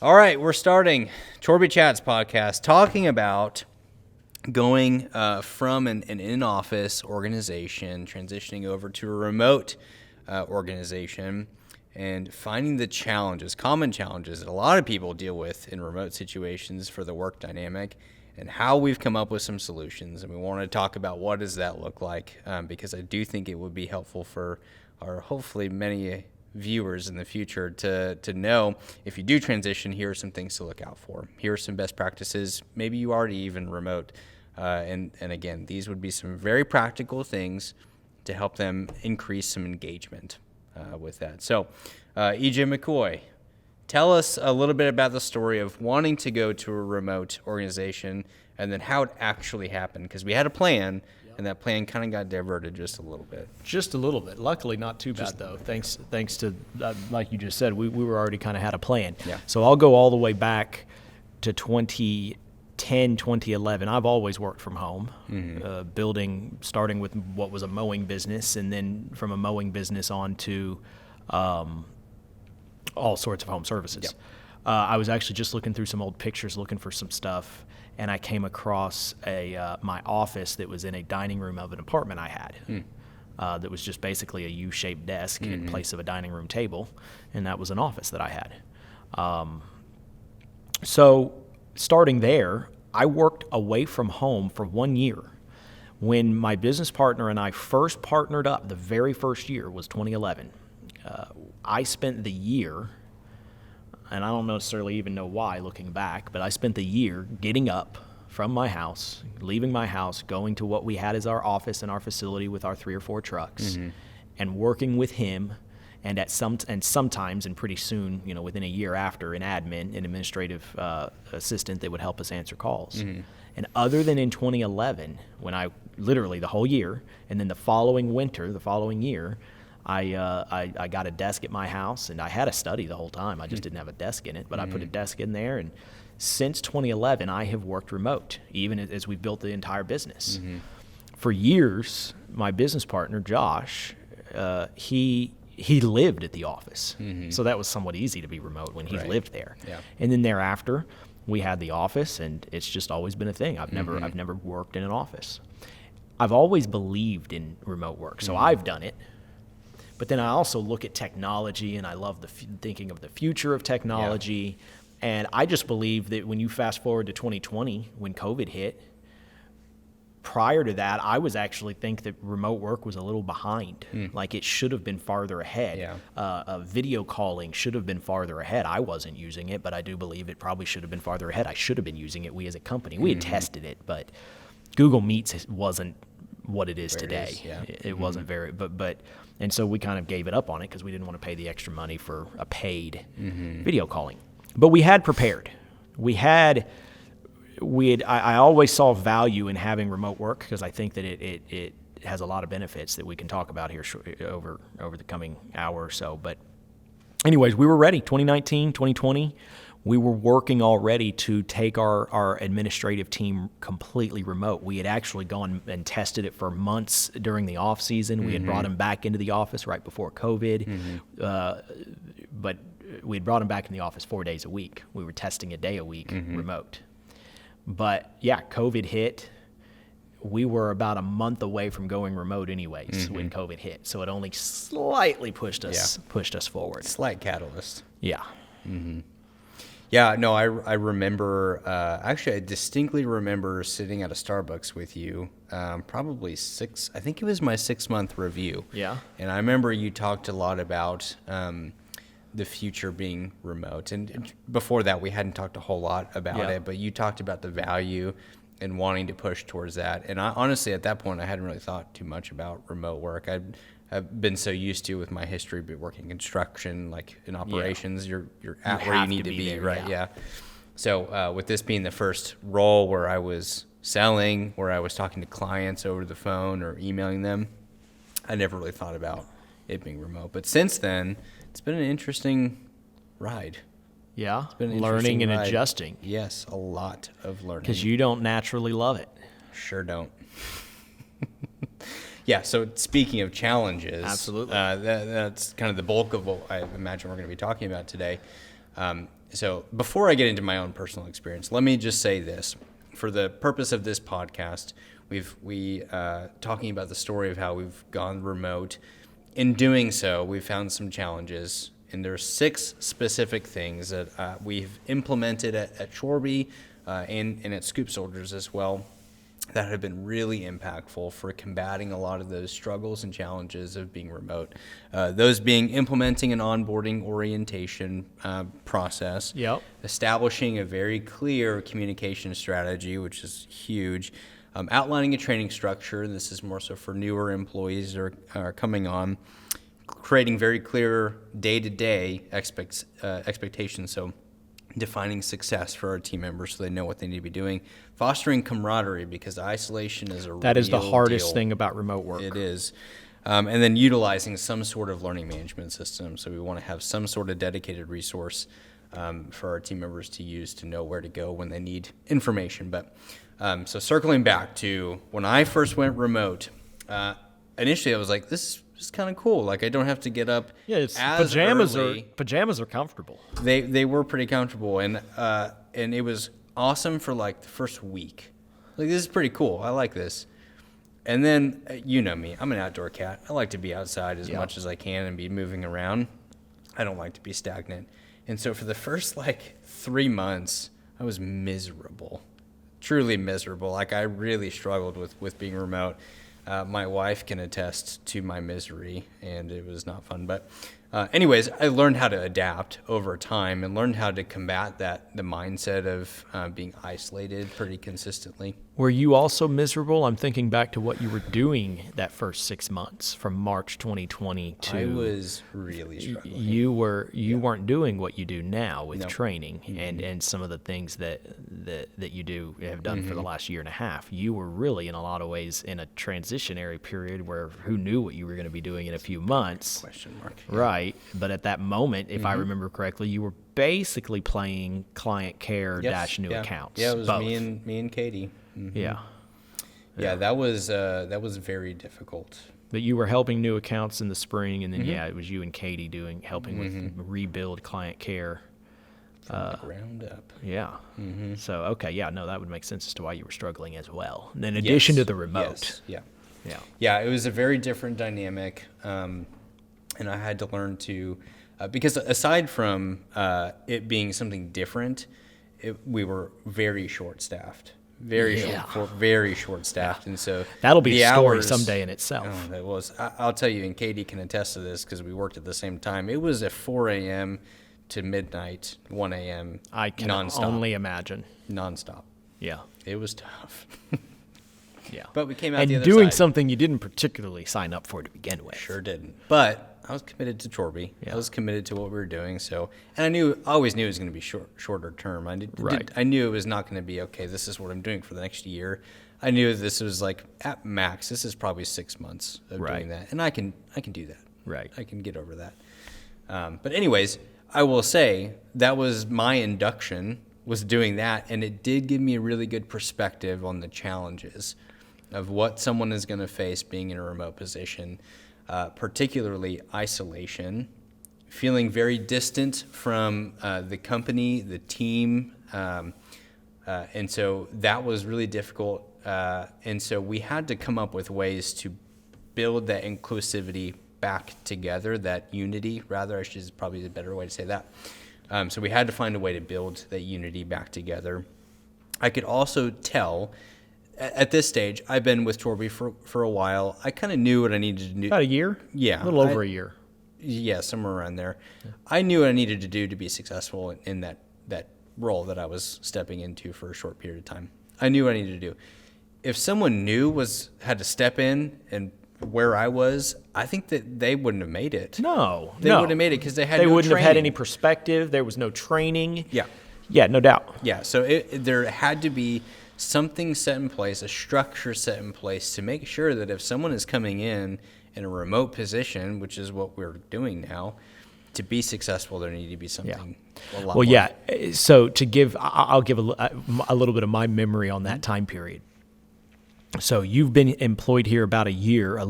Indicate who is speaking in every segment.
Speaker 1: All right, we're starting Chorbie Chats podcast, talking about going from an in-office organization, transitioning over to a remote organization, and finding the challenges, common challenges that a lot of people deal with in remote situations for the work dynamic, and how we've come up with some solutions. And we want to talk about what does that look like, because I do think it would be helpful for our hopefully many viewers in the future to know if you do transition, here are some things to look out for. Here are some best practices. Maybe you already even remote. And again, these would be some very practical things to help them increase some engagement with that. So, EJ McCoy, tell us a little bit about the story of wanting to go to a remote organization and then how it actually happened, because we had a plan. And that plan kind of got diverted just a little bit.
Speaker 2: Just a little bit. Luckily, not too bad, though. Thanks to, like you just said, we were already kind of had a plan.
Speaker 1: Yeah.
Speaker 2: So I'll go all the way back to 2010, 2011. I've always worked from home, starting with what was a mowing business, and then from a mowing business on to all sorts of home services.
Speaker 1: Yep.
Speaker 2: I was actually just looking through some old pictures, looking for some stuff, and I came across my office that was in a dining room of an apartment I had. That was just basically a U-shaped desk in place of a dining room table, and that was an office that I had. So starting there, I worked away from home for 1 year. When my business partner and I first partnered up, the very first year was 2011. I spent the year, and I don't necessarily even know why looking back, but I spent the year getting up from my house, leaving my house, going to what we had as our office and our facility with our 3 or 4 trucks, and working with him, and sometimes and pretty soon, within a year after, an administrative assistant that would help us answer calls. And other than in 2011, when I literally the whole year, and then the following year, I got a desk at my house, and I had a study the whole time. I just didn't have a desk in it, but I put a desk in there. And since 2011, I have worked remote, even as we built the entire business. For years, my business partner, Josh, he lived at the office. So that was somewhat easy to be remote when he lived there. Yeah. And then thereafter, we had the office, and it's just always been a thing. I've never worked in an office. I've always believed in remote work, so I've done it. But then I also look at technology, and I love thinking of the future of technology. Yeah. And I just believe that when you fast forward to 2020, when COVID hit, prior to that, I was actually think that remote work was a little behind. Like it should have been farther ahead. Yeah. Video calling should have been farther ahead. I wasn't using it, but I do believe it probably should have been farther ahead. I should have been using it, we as a company. We had tested it, but Google Meets wasn't what it is today. It wasn't very, and so we kind of gave it up on it because we didn't want to pay the extra money for a paid video calling. But we had prepared. I always saw value in having remote work because I think that it has a lot of benefits that we can talk about here over the coming hour or so. But anyways, we were ready. 2019, 2020. We were working already to take our administrative team completely remote. We had actually gone and tested it for months during the off season. We had brought them back into the office right before COVID, but we had brought them back in the office 4 days a week. We were testing a day a week remote. But yeah, COVID hit. We were about a month away from going remote anyways when COVID hit. So it only slightly pushed us forward.
Speaker 1: Slight catalyst.
Speaker 2: Yeah.
Speaker 1: Yeah, no, I remember, actually I distinctly remember sitting at a Starbucks with you, probably I think it was my 6-month review.
Speaker 2: Yeah.
Speaker 1: And I remember you talked a lot about the future being remote. And before that, we hadn't talked a whole lot about it, but you talked about the value and wanting to push towards that. And I honestly, at that point, I hadn't really thought too much about remote work. I've been so used to with my history, but working construction, like in operations, you're at where you need to be there, right? Yeah. So with this being the first role where I was selling, where I was talking to clients over the phone or emailing them, I never really thought about it being remote. But since then, it's been an interesting ride.
Speaker 2: Yeah,
Speaker 1: It's been an
Speaker 2: learning
Speaker 1: interesting
Speaker 2: and
Speaker 1: ride.
Speaker 2: adjusting.
Speaker 1: Yes, a lot of learning.
Speaker 2: Because you don't naturally love it.
Speaker 1: Sure don't. Yeah, so speaking of challenges,
Speaker 2: Absolutely.
Speaker 1: That's kind of the bulk of what I imagine we're going to be talking about today. So before I get into my own personal experience, let me just say this. For the purpose of this podcast, we talking about the story of how we've gone remote. In doing so, we found some challenges, and there's 6 specific things that we've implemented at Chorbie and at Scoop Soldiers as well that have been really impactful for combating a lot of those struggles and challenges of being remote. Those being implementing an onboarding orientation process, establishing a very clear communication strategy, which is huge, outlining a training structure. This is more so for newer employees that are coming on, creating very clear day-to-day expectations. So defining success for our team members so they know what they need to be doing, fostering camaraderie, because isolation is
Speaker 2: that is the hardest
Speaker 1: deal.
Speaker 2: Thing about remote work.
Speaker 1: It is. And then utilizing some sort of learning management system. So we want to have some sort of dedicated resource for our team members to use to know where to go when they need information. But so circling back to when I first went remote, initially I was like, this is kind of cool. Like I don't have to get up as early.
Speaker 2: Pajamas are comfortable.
Speaker 1: They were pretty comfortable, and it was awesome for like the first week. Like this is pretty cool. I like this. And then you know me, I'm an outdoor cat. I like to be outside as much as I can and be moving around. I don't like to be stagnant. And so for the first like 3 months, I was miserable, truly miserable. Like I really struggled with being remote. My wife can attest to my misery, and it was not fun. But anyways, I learned how to adapt over time and learned how to combat the mindset of being isolated pretty consistently.
Speaker 2: Were you also miserable? I'm thinking back to what you were doing that first 6 months from March 2020 to...
Speaker 1: I was really struggling.
Speaker 2: You weren't doing what you do now with training
Speaker 1: Mm-hmm.
Speaker 2: and some of the things that you have done for the last year and a half. You were really, in a lot of ways, in a transitionary period where who knew what you were going to be doing in a few months.
Speaker 1: Question mark.
Speaker 2: Right. But at that moment, if I remember correctly, you were basically playing client care dash new accounts.
Speaker 1: Yeah, it was
Speaker 2: both.
Speaker 1: me and Katie. Mm-hmm.
Speaker 2: Yeah,
Speaker 1: that was very difficult.
Speaker 2: But you were helping new accounts in the spring, and then it was you and Katie helping with rebuild client care
Speaker 1: From the ground up.
Speaker 2: Yeah. So that would make sense as to why you were struggling as well. And in addition to the remote.
Speaker 1: Yeah. It was a very different dynamic, and I had to learn to, because aside from it being something different, we were very short-staffed. Very short-staffed, and so
Speaker 2: that'll be a story
Speaker 1: hours,
Speaker 2: someday in itself.
Speaker 1: Oh, it was. I'll tell you, and Katie can attest to this because we worked at the same time. It was at 4 a.m. to midnight, 1 a.m.
Speaker 2: I can
Speaker 1: nonstop.
Speaker 2: only imagine.
Speaker 1: Nonstop.
Speaker 2: Yeah,
Speaker 1: it was tough.
Speaker 2: Yeah,
Speaker 1: but we came out
Speaker 2: and
Speaker 1: the other
Speaker 2: doing
Speaker 1: side.
Speaker 2: something you didn't particularly sign up for to begin with.
Speaker 1: Sure didn't, but I was committed to Chorbie. I was committed to what we were doing. So, and I always knew it was going to be shorter term. I knew it was not going to be, okay, this is what I'm doing for the next year. I knew this was like at max, this is probably 6 months of doing that. And I can do that.
Speaker 2: Right.
Speaker 1: I can get over that. But anyways, I will say that was my induction, was doing that. And it did give me a really good perspective on the challenges of what someone is going to face being in a remote position. Particularly isolation, feeling very distant from the company, the team, and so that was really difficult. And so we had to come up with ways to build that inclusivity back together, that unity, rather, I should is probably the better way to say that. So we had to find a way to build that unity back together. I could also tell, at this stage, I've been with Chorbie for a while. I kind of knew what I needed to do.
Speaker 2: About a year?
Speaker 1: Yeah.
Speaker 2: A little over a year.
Speaker 1: Yeah, somewhere around there. Yeah. I knew what I needed to do to be successful in that role that I was stepping into for a short period of time. I knew what I needed to do. If someone new had to step in and where I was, I think that they wouldn't have made it.
Speaker 2: They
Speaker 1: wouldn't have made it because they had no training.
Speaker 2: They wouldn't have had any perspective. There was no training.
Speaker 1: Yeah.
Speaker 2: Yeah, no doubt.
Speaker 1: Yeah, so there had to be something set in place, a structure set in place to make sure that if someone is coming in a remote position, which is what we're doing now, to be successful, there need to be something a lot more.
Speaker 2: Yeah. So I'll give a little bit of my memory on that time period. So you've been employed here about a year,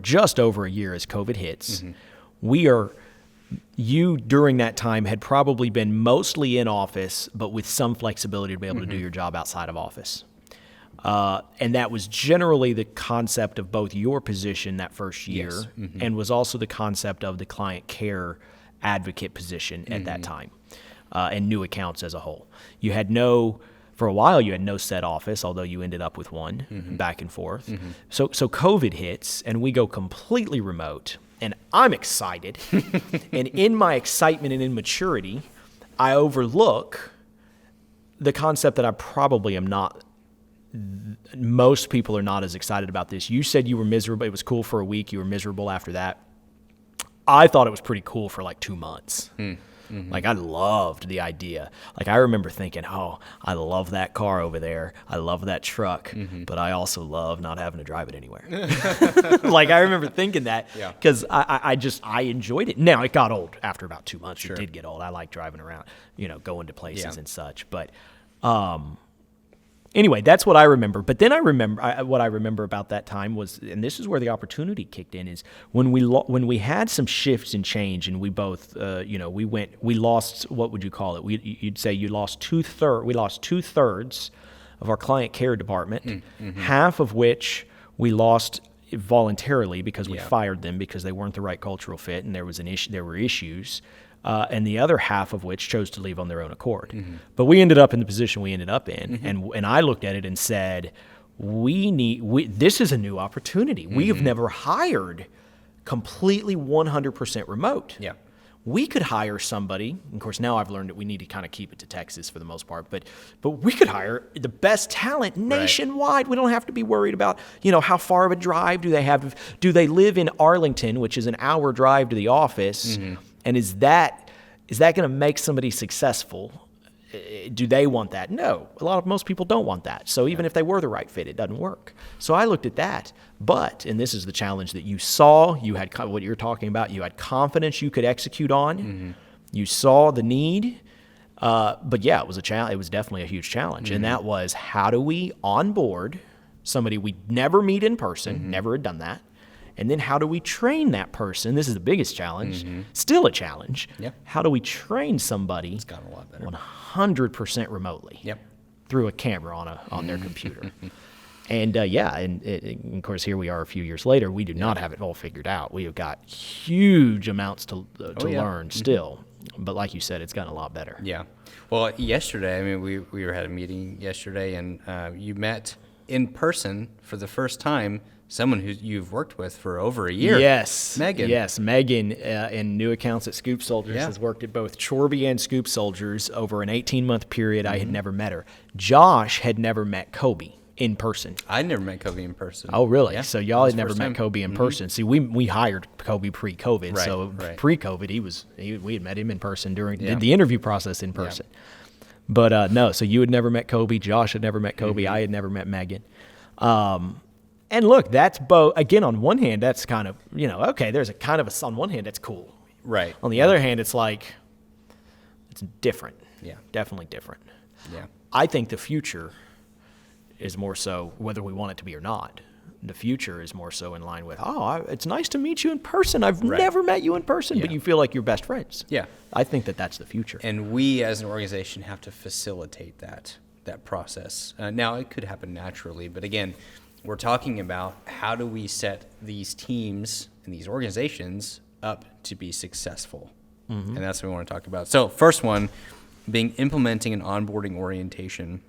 Speaker 2: just over a year as COVID hits. Mm-hmm. you during that time had probably been mostly in office, but with some flexibility to be able to do your job outside of office. And that was generally the concept of both your position that first year and was also the concept of the client care advocate position at that time and new accounts as a whole. You had for a while, you had no set office, although you ended up with one back and forth. So COVID hits and we go completely remote. And I'm excited. And in my excitement and immaturity, I overlook the concept that I probably am not. Most people are not as excited about this. You said you were miserable. It was cool for a week. You were miserable after that. I thought it was pretty cool for like 2 months. Like I loved the idea. Like I remember thinking, oh, I love that car over there. I love that truck, but I also love not having to drive it anywhere. Like I remember thinking that because I enjoyed it. Now it got old after about 2 months. It did get old. I like driving around, going to places and such. But anyway, that's what I remember. But then what I remember about that time was, and this is where the opportunity kicked in, is when we had some shifts and change, and we both, we lost, what would you call it? You'd say we lost 2/3 of our client care department, half of which we lost voluntarily because we fired them because they weren't the right cultural fit, and there were issues. And the other half of which chose to leave on their own accord. But we ended up in the position we ended up in, and I looked at it and said, this is a new opportunity. We have never hired completely 100% remote.
Speaker 1: Yeah.
Speaker 2: We could hire somebody. Of course, now I've learned that we need to kind of keep it to Texas for the most part. But we could hire the best talent nationwide. We don't have to be worried about how far of a drive do they have. Do they live in Arlington, which is an hour drive to the office? And is that going to make somebody successful? Do they want that? No. Most people don't want that. So even if they were the right fit, it doesn't work. So I looked at that. But, and this is the challenge that you saw, you had what you're talking about, you had confidence you could execute on. You saw the need. But yeah, it was a challenge. It was definitely a huge challenge. And that was, how do we onboard somebody we never meet in person, never had done that? And then how do we train that person? This is the biggest challenge, still a challenge. How do we train somebody?
Speaker 1: It's gotten a lot better.
Speaker 2: 100% remotely through a camera on their computer. And and of course, here we are a few years later. We do not have it all figured out. We have got huge amounts to learn still. But like you said, it's gotten a lot better. Yeah.
Speaker 1: Well, yesterday, we had a meeting yesterday, and you met in person for the first time someone who you've worked with for over a year.
Speaker 2: Yes.
Speaker 1: Megan.
Speaker 2: Yes, Megan in new accounts at Scoop Soldiers has worked at both Chorbie and Scoop Soldiers over an 18-month period. I had never met her. Josh had never met Kpis in person.
Speaker 1: I never met Kpis in person.
Speaker 2: Oh, really?
Speaker 1: Yeah.
Speaker 2: So y'all had never met Kpis in person. See, we hired Kpis pre-COVID.
Speaker 1: Right,
Speaker 2: So
Speaker 1: right.
Speaker 2: pre-COVID, we had met him in person did the interview process in person. But no, so you had never met Kpis. Josh had never met Kpis. I had never met Megan. And look, that's both, again, on one hand, that's kind of, okay, there's a kind of on one hand, that's cool.
Speaker 1: Right.
Speaker 2: On the other hand, it's like, it's different.
Speaker 1: Yeah.
Speaker 2: Definitely different.
Speaker 1: Yeah.
Speaker 2: I think the future is more so, whether we want it to be or not, the future is more so in line with, it's nice to meet you in person. I've never met you in person, but you feel like you're best friends.
Speaker 1: Yeah.
Speaker 2: I think that's the future.
Speaker 1: And we as an organization have to facilitate that process. Now, it could happen naturally, but again, we're talking about how do we set these teams and these organizations up to be successful. And that's what we want to talk about. So first one being implementing an onboarding orientation.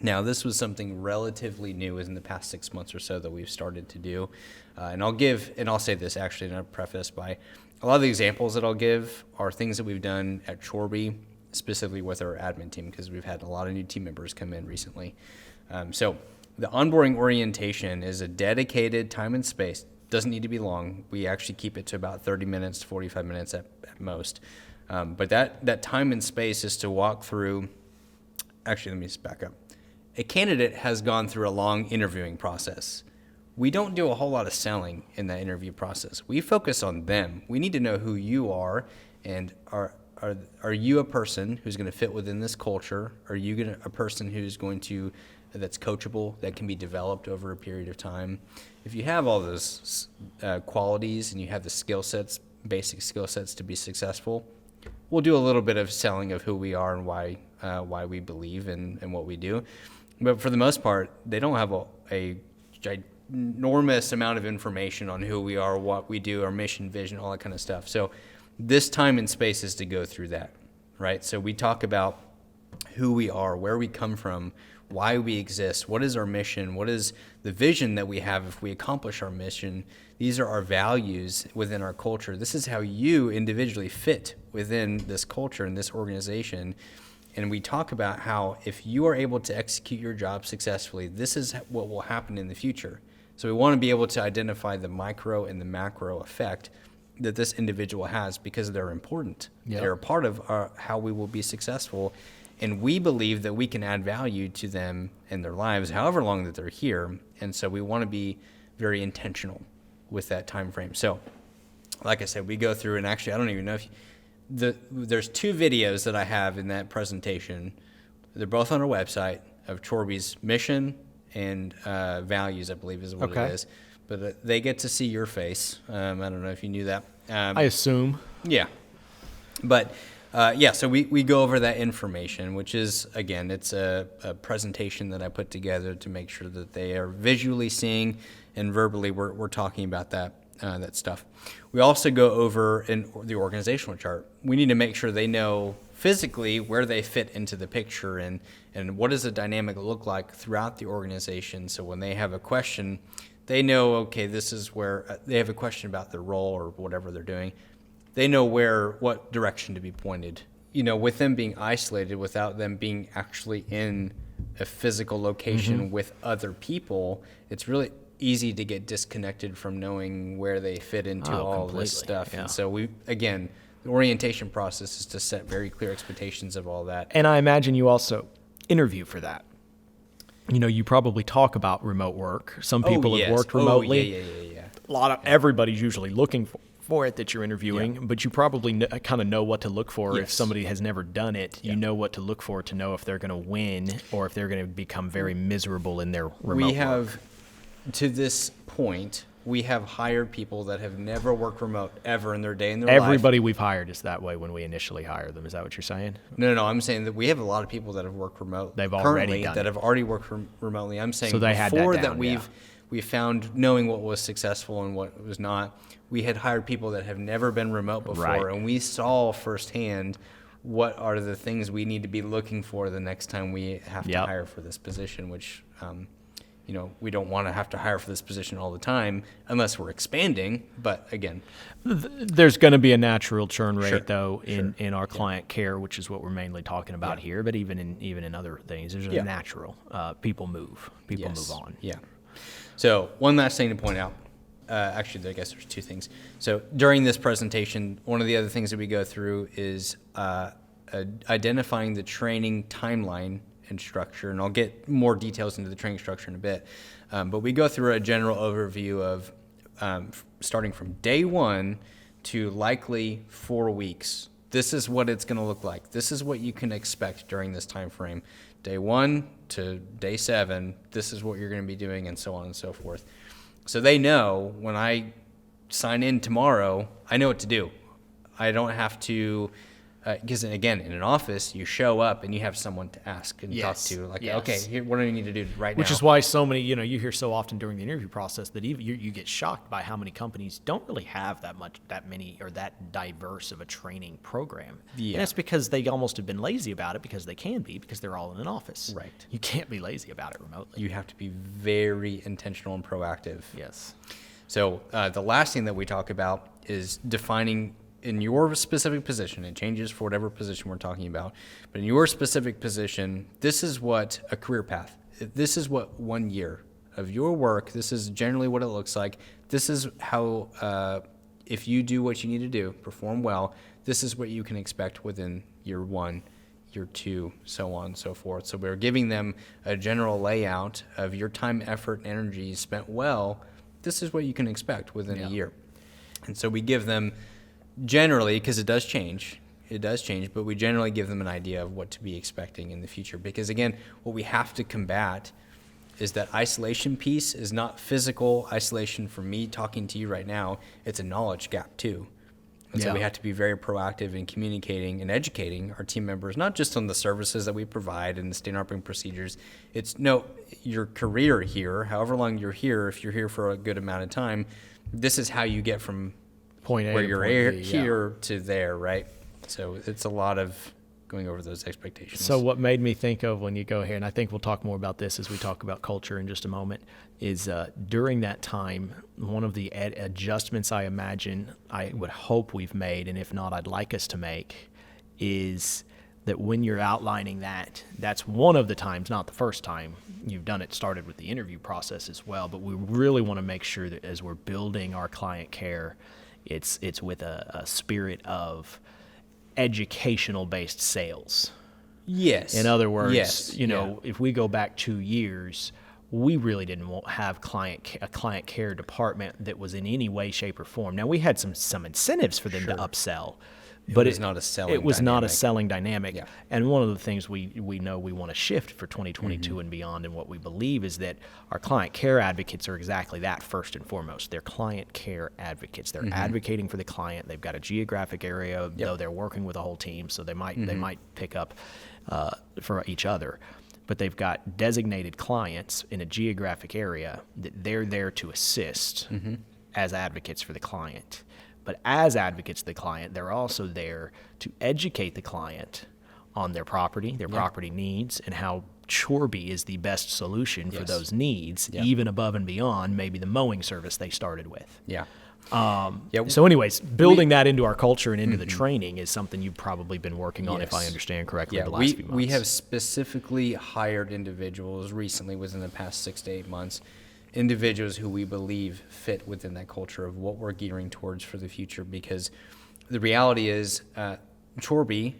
Speaker 1: Now, this was something relatively new in the past 6 months or so that we've started to do. And I'll say this actually, and I'll preface by a lot of the examples that I'll give are things that we've done at Chorbie, specifically with our admin team, because we've had a lot of new team members come in recently. So the onboarding orientation is a dedicated time and space. Doesn't need to be long. We actually keep it to about 30 minutes to 45 minutes at most. But that time and space is to walk through. Actually, let me just back up. A candidate has gone through a long interviewing process. We don't do a whole lot of selling in that interview process. We focus on them. We need to know who you are, and are you a person who's going to fit within this culture? Are you a person who's going to that's coachable, that can be developed over a period of time? If you have all those qualities and you have the skill sets basic skill sets to be successful. We'll do a little bit of selling of who we are and why we believe and what we do. But for the most part, they don't have a ginormous amount of information on who we are, what we do, our mission, vision, all that kind of stuff. So this time and space is to go through that, right? So we talk about who we are, where we come from, why we exist, what is our mission, what is the vision that we have if we accomplish our mission. These are our values within our culture. This is how you individually fit within this culture and this organization. And we talk about how if you are able to execute your job successfully, this is what will happen in the future. So we want to be able to identify the micro and the macro effect that this individual has because they're important. Yep. They're a part of how we will be successful. And we believe that we can add value to them in their lives, however long that they're here. And so we want to be very intentional with that time frame. So, like I said, we go through, and actually, I don't even know if there's 2 videos that I have in that presentation. They're both on our website of Chorbie's mission and values, I believe is what it is. But they get to see your face. I don't know if you knew that.
Speaker 2: I assume.
Speaker 1: Yeah. But so we go over that information, which is, again, it's a presentation that I put together to make sure that they are visually seeing and verbally we're talking about that stuff. We also go over in the organizational chart. We need to make sure they know physically where they fit into the picture and what does the dynamic look like throughout the organization. So when they have a question, they know, okay, this is where they have a question about their role or whatever they're doing. They know what direction to be pointed. With them being isolated, without them being actually in a physical location with other people, it's really easy to get disconnected from knowing where they fit into all of this stuff. Yeah. And so the orientation process is to set very clear expectations of all that.
Speaker 2: And I imagine you also interview for that. You probably talk about remote work. Some people have worked remotely. Yeah. Everybody's usually looking for it that you're interviewing, but you probably kind of know what to look for. If somebody has never done it. You know what to look for to know if they're going to win or if they're going to become very miserable in their remote work.
Speaker 1: To this point, we have hired people that have never worked remote ever in their day in their
Speaker 2: life.
Speaker 1: Everybody
Speaker 2: we've hired is that way when we initially hire them. Is that what you're saying?
Speaker 1: No. I'm saying that we have a lot of people that have worked remote.
Speaker 2: They've already done
Speaker 1: that have already worked remotely. I'm saying
Speaker 2: so they had
Speaker 1: before
Speaker 2: that down,
Speaker 1: we found knowing what was successful and what was not. We had hired people that have never been remote before, and we saw firsthand what are the things we need to be looking for the next time we have to hire for this position, which we don't want to have to hire for this position all the time unless we're expanding. But again,
Speaker 2: there's going to be a natural churn rate though in our client care, which is what we're mainly talking about here. But even in other things, there's a natural people move on. Yeah.
Speaker 1: So one last thing to point out. Actually, I guess there's 2 things. So during this presentation, one of the other things that we go through is identifying the training timeline and structure, and I'll get more details into the training structure in a bit. But we go through a general overview of starting from day 1 to likely 4 weeks. This is what it's going to look like. This is what you can expect during this time frame. Day 1 to day 7, this is what you're going to be doing, and so on and so forth. So they know when I sign in tomorrow, I know what to do. I don't have to, because again, in an office, you show up and you have someone to ask and talk to. Okay, here, what do you need to do right now?
Speaker 2: Which is why so many, you hear so often during the interview process that even you get shocked by how many companies don't really have that many or that diverse of a training program. Yeah. And that's because they almost have been lazy about it because they're all in an office.
Speaker 1: Right.
Speaker 2: You can't be lazy about it remotely.
Speaker 1: You have to be very intentional and proactive.
Speaker 2: Yes.
Speaker 1: So the last thing that we talk about is defining in your specific position. It changes for whatever position we're talking about, but in your specific position, this is what a career path. This is what 1 year of your work. This is generally what it looks like. This is how, if you do what you need to do, perform well, this is what you can expect within year 1, year 2, so on and so forth. So we're giving them a general layout of your time, effort, and energy spent well. This is what you can expect within a year. And so we give them generally, because it does change, but we generally give them an idea of what to be expecting in the future. Because again, what we have to combat is that isolation piece is not physical isolation from me talking to you right now. It's a knowledge gap too. And so
Speaker 2: Yeah.
Speaker 1: we have to be very proactive in communicating and educating our team members, not just on the services that we provide and the standard operating procedures. It's your career here, however long you're here, if you're here for a good amount of time, this is how you get from
Speaker 2: Point A
Speaker 1: where
Speaker 2: to
Speaker 1: you're
Speaker 2: point B,
Speaker 1: here to there, right? So it's a lot of going over those expectations.
Speaker 2: So what made me think of when you go here, and I think we'll talk more about this as we talk about culture in just a moment, is during that time, one of the adjustments I imagine I would hope we've made, and if not, I'd like us to make, is that when you're outlining that's one of the times, not the first time you've done it, started with the interview process as well, but we really want to make sure that as we're building our client care, it's with a spirit of educational-based sales.
Speaker 1: Yes.
Speaker 2: In other words,
Speaker 1: yes.
Speaker 2: If we go back 2 years, we really didn't have a client care department that was in any way, shape, or form. Now, we had some incentives for them to upsell, but
Speaker 1: it was not a selling
Speaker 2: It was
Speaker 1: dynamic.
Speaker 2: not a selling dynamic.
Speaker 1: Yeah.
Speaker 2: And one of the things we know we want to shift for 2022 and beyond, and what we believe is that our client care advocates are exactly that first and foremost. They're client care advocates. They're advocating for the client. They've got a geographic area, though they're working with a whole team, so they might pick up for each other. But they've got designated clients in a geographic area that they're there to assist as advocates for the client. But as advocates of the client, they're also there to educate the client on their property needs, and how Chorbie is the best solution for those needs, even above and beyond maybe the mowing service they started with.
Speaker 1: Yeah.
Speaker 2: So anyways, building that into our culture and into the training is something you've probably been working on, if I understand correctly, the last few months.
Speaker 1: We have specifically hired individuals recently, within the past 6 to 8 months, individuals who we believe fit within that culture of what we're gearing towards for the future, because the reality is Chorbie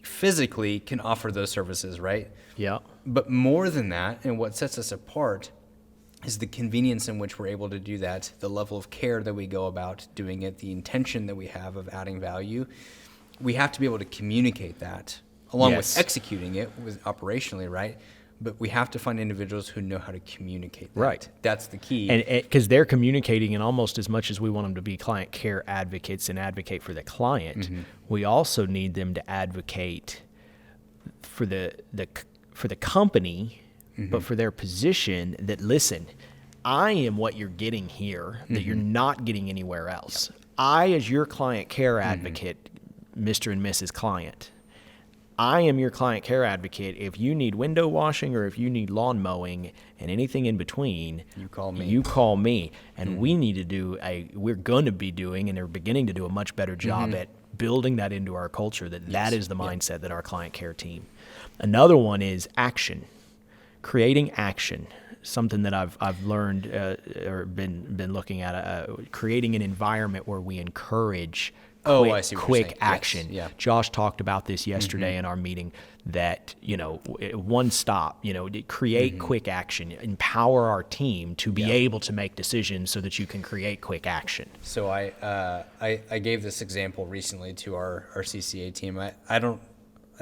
Speaker 1: physically can offer those services, right?
Speaker 2: Yeah.
Speaker 1: But more than that, and what sets us apart, is the convenience in which we're able to do that, the level of care that we go about doing it, the intention that we have of adding value. We have to be able to communicate that along with executing it operationally, right? But we have to find individuals who know how to communicate that.
Speaker 2: Right.
Speaker 1: That's the key.
Speaker 2: And because they're communicating, and almost as much as we want them to be client care advocates and advocate for the client, we also need them to advocate for the company, but for their position, that, listen, I am what you're getting here that you're not getting anywhere else. I, as your client care advocate, Mr. and Mrs. Client, I am your client care advocate. If you need window washing, or if you need lawn mowing and anything in between,
Speaker 1: you call me.
Speaker 2: And we need to we're going to be doing, and they're beginning to do a much better job at building that into our culture, that is the mindset that our client care team. Another one is action, creating action. Something that I've learned or been looking at, creating an environment where we encourage quick action.
Speaker 1: Yes. Yeah.
Speaker 2: Josh talked about this yesterday in our meeting, that, one stop, create quick action, empower our team to be able to make decisions so that you can create quick action.
Speaker 1: So I gave this example recently to our CCA team. I don't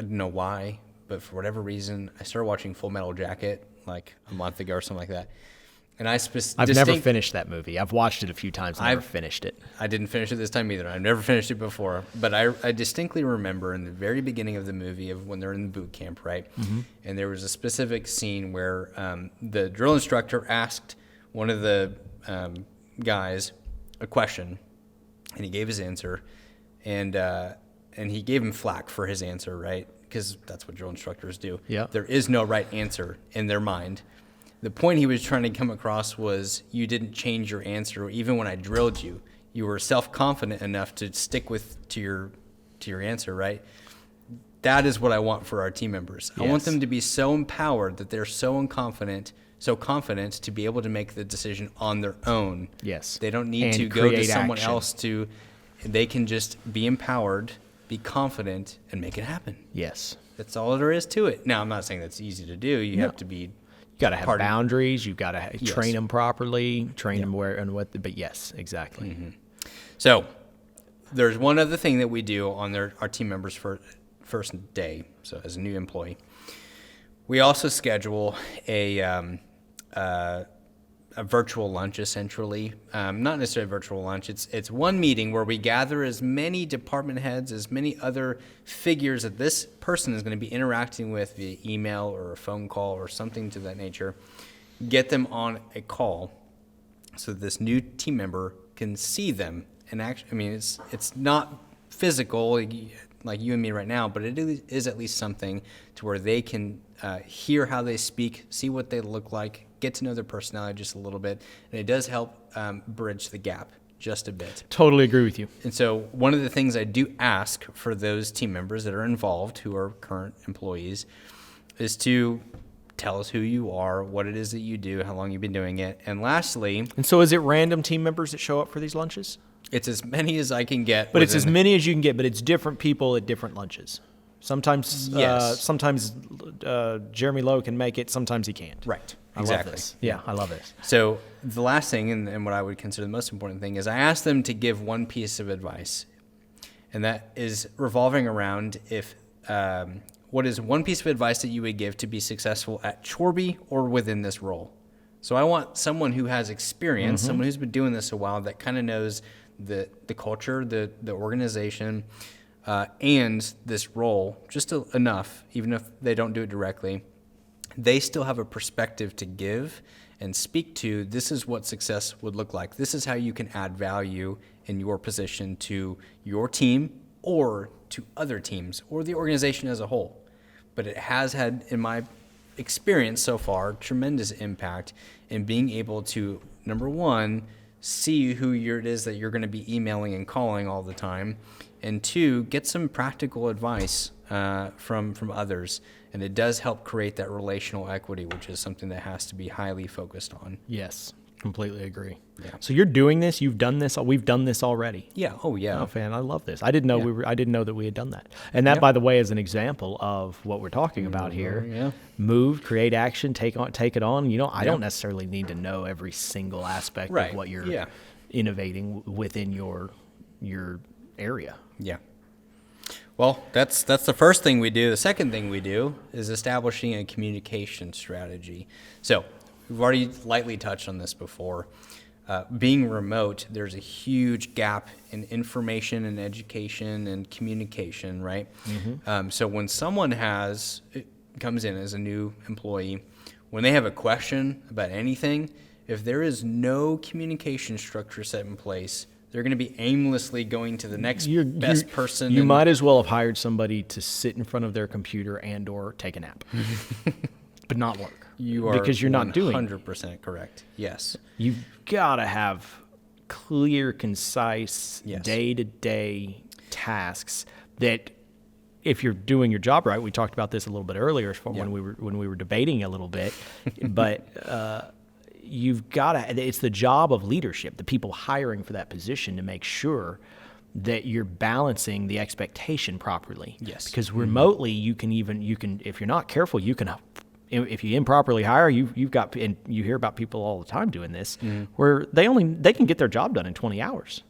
Speaker 1: know why, but for whatever reason, I started watching Full Metal Jacket like a month ago or something like that. And
Speaker 2: I've never finished that movie. I've watched it a few times, never finished it.
Speaker 1: I didn't finish it this time either. I've never finished it before. But I distinctly remember in the very beginning of the movie, of when they're in the boot camp, right? And there was a specific scene where the drill instructor asked one of the guys a question, and he gave his answer, and he gave him flack for his answer, right? Because that's what drill instructors do.
Speaker 2: Yeah.
Speaker 1: There is no right answer in their mind. The point he was trying to come across was, you didn't change your answer. Even when I drilled you, you were self-confident enough to stick to your answer, right? That is what I want for our team members.
Speaker 2: Yes.
Speaker 1: I want them to be so empowered that they're so confident to be able to make the decision on their own.
Speaker 2: Yes.
Speaker 1: They don't need to go to someone else they can just be empowered, be confident, and make it happen.
Speaker 2: Yes.
Speaker 1: That's all there is to it. Now, I'm not saying that's easy to do. You have to be...
Speaker 2: You got to have boundaries. You've got to train them properly, them where and what. But yes, exactly.
Speaker 1: So there's one other thing that we do on our team members' first day. So as a new employee, we also schedule a a virtual lunch, essentially. Not necessarily a virtual lunch. It's one meeting where we gather as many department heads, as many other figures that this person is going to be interacting with via email or a phone call or something to that nature, get them on a call so that this new team member can see them. And actually, I mean, it's not physical like you and me right now, but it is at least something to where they can hear how they speak, see what they look like, get to know their personality just a little bit, and it does help bridge the gap just a bit.
Speaker 2: Totally agree with you.
Speaker 1: And so one of the things I do ask for those team members that are involved, who are current employees, is to tell us who you are, what it is that you do, how long you've been doing it, and lastly...
Speaker 2: And so is it random team members that show up for these lunches?
Speaker 1: It's as many as I can get.
Speaker 2: But it's as many as you can get, but it's different people at different lunches. Sometimes,
Speaker 1: Yes.
Speaker 2: Jeremy Lowe can make it. Sometimes he can't.
Speaker 1: Right.
Speaker 2: I
Speaker 1: Exactly.
Speaker 2: love this. Yeah, I love this.
Speaker 1: So the last thing, and what I would consider the most important thing, is I ask them to give one piece of advice, and that is revolving around what is one piece of advice that you would give to be successful at Chorbie or within this role. So I want someone who has experience, someone who's been doing this a while, that kind of knows the culture, the organization, and this role just enough, even if they don't do it directly. They still have a perspective to give and speak to. This is what success would look like. This is how you can add value in your position to your team or to other teams or the organization as a whole. But it has had, in my experience so far, tremendous impact in being able to, number one, see who it is that you're going to be emailing and calling all the time, and two, get some practical advice from others. And it does help create that relational equity, which is something that has to be highly focused on.
Speaker 2: Yes, completely agree.
Speaker 1: Yeah.
Speaker 2: So you're doing this. You've done this. We've done this already.
Speaker 1: Yeah. Oh, yeah.
Speaker 2: Oh, fan, I love this. I didn't know
Speaker 1: Yeah.
Speaker 2: I didn't know that we had done that. And that,
Speaker 1: Yeah.
Speaker 2: by the way, is an example of what we're talking about here.
Speaker 1: Yeah.
Speaker 2: Move, create action, take it on. You know, I don't necessarily need to know every single aspect
Speaker 1: Right.
Speaker 2: of what you're
Speaker 1: Yeah.
Speaker 2: innovating within your area.
Speaker 1: Yeah. Well, that's the first thing we do. The second thing we do is establishing a communication strategy. So we've already lightly touched on this before. Being remote, there's a huge gap in information and education and communication, right? So when someone comes in as a new employee, when they have a question about anything, if there is no communication structure set in place, they're going to be aimlessly going to the next best person.
Speaker 2: You might as well have hired somebody to sit in front of their computer and or take a nap, but not work.
Speaker 1: You are
Speaker 2: because you're not doing
Speaker 1: 100% correct. Yes.
Speaker 2: You've got to have clear, concise,
Speaker 1: Yes.
Speaker 2: day-to-day tasks that, if you're doing your job right, we talked about this a little bit earlier when we were debating a little bit, but you've got to. It's the job of leadership, the people hiring for that position, to make sure that you're balancing the expectation properly.
Speaker 1: Yes.
Speaker 2: Because remotely, you can if you're not careful, you can. If you improperly hire, you've got, and you hear about people all the time doing this, where they can get their job done in 20 hours.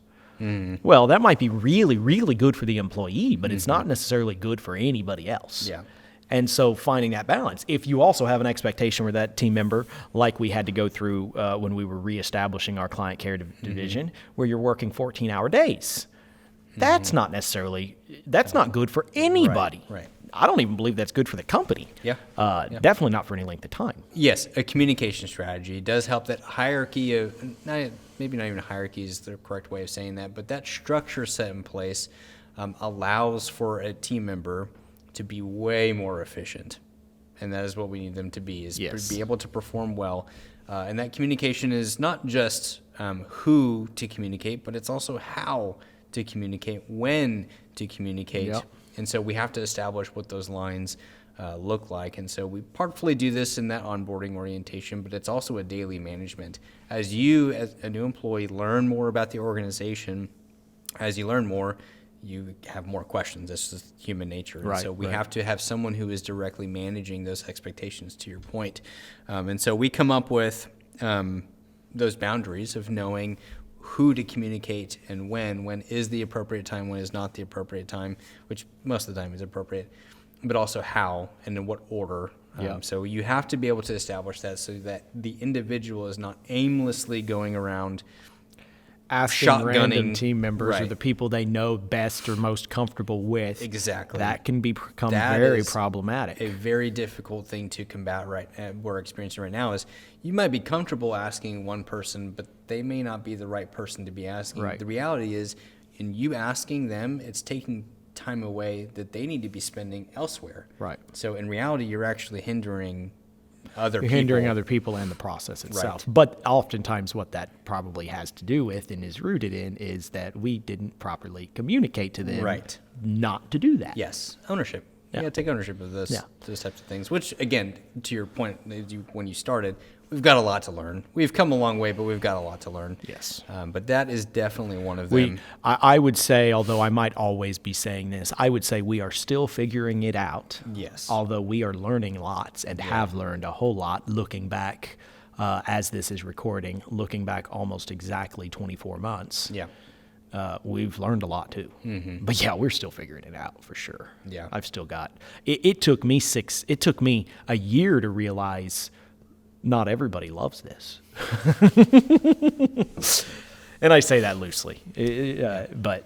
Speaker 2: Well, that might be really, really good for the employee, but it's not necessarily good for anybody else.
Speaker 1: Yeah.
Speaker 2: And so finding that balance. If you also have an expectation where that team member, like we had to go through when we were reestablishing our client care division, where you're working 14-hour days, that's not good for anybody.
Speaker 1: Right.
Speaker 2: I don't even believe that's good for the company.
Speaker 1: Yeah.
Speaker 2: Definitely not for any length of time.
Speaker 1: Yes, a communication strategy does help. That hierarchy of, maybe not even hierarchy is the correct way of saying that, but that structure set in place allows for a team member to be way more efficient. And that is what we need them to be, is
Speaker 2: Yes.
Speaker 1: be able to perform well. And that communication is not just who to communicate, but it's also how to communicate, when to communicate.
Speaker 2: Yep.
Speaker 1: And so we have to establish what those lines look like. And so we partly do this in that onboarding orientation, but it's also a daily management. As you, as a new employee, learn more about the organization, as you learn more, you have more questions. That's just human nature. And
Speaker 2: Right,
Speaker 1: so we
Speaker 2: right.
Speaker 1: have to have someone who is directly managing those expectations, to your point. And so we come up with those boundaries of knowing who to communicate and when is the appropriate time, when is not the appropriate time, which most of the time is appropriate, but also how and in what order So you have to be able to establish that so that the individual is not aimlessly going around
Speaker 2: asking random team members or
Speaker 1: Right.
Speaker 2: the people they know best or most comfortable with.
Speaker 1: Exactly.
Speaker 2: That can become
Speaker 1: That
Speaker 2: very
Speaker 1: is
Speaker 2: problematic.
Speaker 1: A very difficult thing to combat we're experiencing right now is you might be comfortable asking one person, but they may not be the right person to be asking.
Speaker 2: Right.
Speaker 1: The reality is, in you asking them, it's taking time away that they need to be spending elsewhere.
Speaker 2: Right.
Speaker 1: So in reality, you're actually hindering other
Speaker 2: You're
Speaker 1: people.
Speaker 2: hindering other people and the process itself.
Speaker 1: Right.
Speaker 2: But oftentimes what that probably has to do with and is rooted in is that we didn't properly communicate to them
Speaker 1: Right.
Speaker 2: not to do that.
Speaker 1: Yes, ownership.
Speaker 2: Yeah.
Speaker 1: Yeah, take ownership of those
Speaker 2: Yeah.
Speaker 1: those types of things. Which, again, to your point, when you started, we've got a lot to learn. We've come a long way, but we've got a lot to learn.
Speaker 2: Yes.
Speaker 1: But that is definitely one of them.
Speaker 2: I would say, although I might always be saying this, I would say we are still figuring it out.
Speaker 1: Yes.
Speaker 2: Although we are learning lots and have learned a whole lot looking back as this is recording, looking back almost exactly 24 months.
Speaker 1: Yeah.
Speaker 2: We've learned a lot too. Mm-hmm. But yeah, we're still figuring it out for sure.
Speaker 1: Yeah.
Speaker 2: I've still got it took me a year to realize not everybody loves this. And I say that loosely. But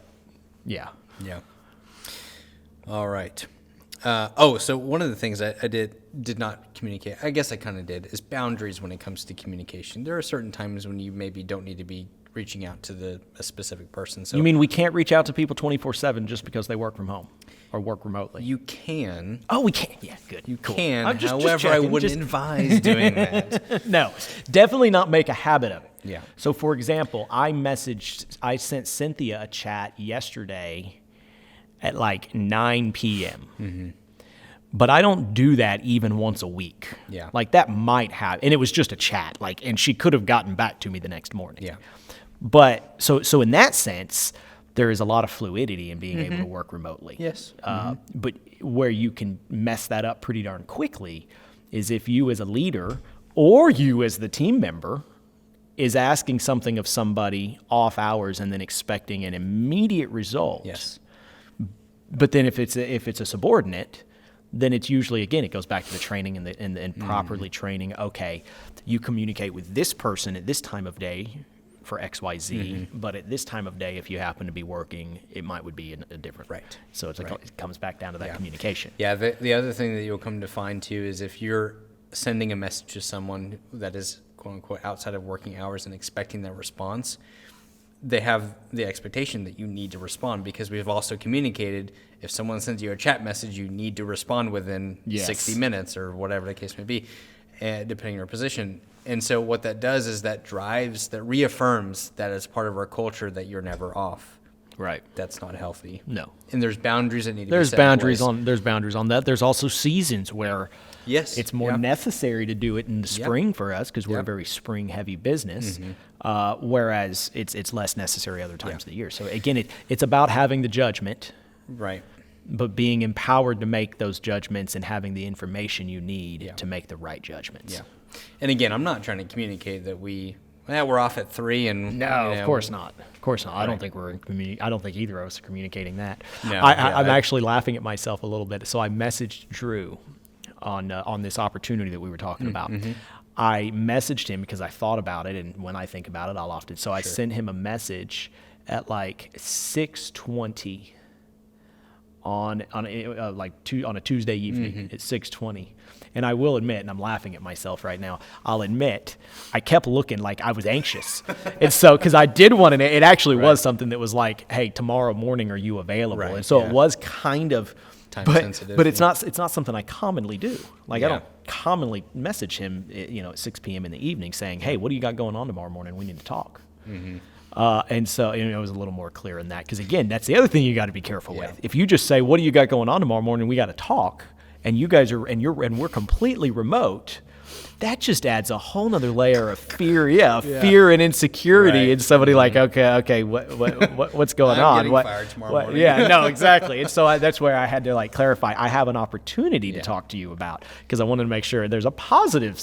Speaker 2: yeah.
Speaker 1: Yeah. All right. So one of the things I did not communicate, I guess I kind of did, is boundaries when it comes to communication. There are certain times when you maybe don't need to be reaching out to a specific person. So
Speaker 2: You mean we can't reach out to people 24/7 just because they work from home or work remotely?
Speaker 1: you can.
Speaker 2: Oh, we can. Yeah, good.
Speaker 1: You
Speaker 2: Cool.
Speaker 1: can.
Speaker 2: I'm just
Speaker 1: However, I
Speaker 2: checking,
Speaker 1: wouldn't advise doing that.
Speaker 2: No, definitely not make a habit of it.
Speaker 1: Yeah.
Speaker 2: So, for example, I sent Cynthia a chat yesterday at like 9 p.m.
Speaker 1: Mm-hmm.
Speaker 2: But I don't do that even once a week.
Speaker 1: Yeah.
Speaker 2: Like that might have, and it was just a chat. Like, and she could have gotten back to me the next morning.
Speaker 1: Yeah.
Speaker 2: But so in that sense, there is a lot of fluidity in being able to work remotely.
Speaker 1: Yes.
Speaker 2: But where you can mess that up pretty darn quickly is if you as a leader or you as the team member is asking something of somebody off hours and then expecting an immediate result.
Speaker 1: Yes.
Speaker 2: But then if it's a subordinate, then it's usually, again, it goes back to the training and properly training. Okay, you communicate with this person at this time of day for XYZ, but at this time of day, if you happen to be working, it would be a different.
Speaker 1: Right.
Speaker 2: So it's
Speaker 1: Right.
Speaker 2: it comes back down to that
Speaker 1: Yeah.
Speaker 2: communication.
Speaker 1: Yeah, the other thing that you'll come to find too is if you're sending a message to someone that is quote unquote outside of working hours and expecting that response, they have the expectation that you need to respond because we've also communicated if someone sends you a chat message, you need to respond within
Speaker 2: Yes.
Speaker 1: 60 minutes or whatever the case may be, depending on your position. And so what that does is that reaffirms that as part of our culture that you're never off.
Speaker 2: Right.
Speaker 1: That's not healthy.
Speaker 2: No.
Speaker 1: And there's boundaries that need to be
Speaker 2: There's
Speaker 1: set in
Speaker 2: boundaries
Speaker 1: place.
Speaker 2: there's boundaries on that. There's also seasons where
Speaker 1: Yes.
Speaker 2: it's more
Speaker 1: Yeah.
Speaker 2: necessary to do it in the spring for us because we're a
Speaker 1: Yep.
Speaker 2: very spring heavy business, whereas it's less necessary other times of the year. So again, it's about having the judgment,
Speaker 1: Right.
Speaker 2: but being empowered to make those judgments and having the information you need
Speaker 1: Yeah.
Speaker 2: to make the right judgments.
Speaker 1: Yeah. And again, I'm not trying to communicate that we're off at 3 and
Speaker 2: No,
Speaker 1: you know,
Speaker 2: of course not. Of course not. I don't
Speaker 1: Right.
Speaker 2: think I don't think either of us are communicating that.
Speaker 1: No,
Speaker 2: I'm
Speaker 1: yeah,
Speaker 2: actually laughing at myself a little bit. So I messaged Drew on this opportunity that we were talking about. I messaged him because I thought about it, and when I think about it, I'll often. So I sent him a message at like 6:20 on a Tuesday evening at 6:20. And I will admit, and I'm laughing at myself right now, I'll admit, I kept looking like I was anxious. And so, because I did want to, it actually was something that was like, hey, tomorrow morning, are you available?
Speaker 1: Right,
Speaker 2: And so
Speaker 1: yeah.
Speaker 2: it was kind of
Speaker 1: Time
Speaker 2: but,
Speaker 1: sensitive,
Speaker 2: But it's
Speaker 1: yeah.
Speaker 2: not something I commonly do. Like I
Speaker 1: Yeah.
Speaker 2: don't commonly message him, at 6 p.m. in the evening saying, hey, what do you got going on tomorrow morning? We need to talk. And so it was a little more clear in that. Because again, that's the other thing you got to be careful
Speaker 1: Yeah.
Speaker 2: with. If you just say, what do you got going on tomorrow morning? We got to talk. And you guys are, and we're completely remote. That just adds a whole nother layer of fear. Fear and insecurity.
Speaker 1: Right.
Speaker 2: And somebody like, okay, what's going
Speaker 1: I'm
Speaker 2: on?
Speaker 1: getting fired tomorrow morning.
Speaker 2: Yeah, no, exactly. And so that's where I had to clarify. I have an opportunity to talk to you about because I wanted to make sure there's a positive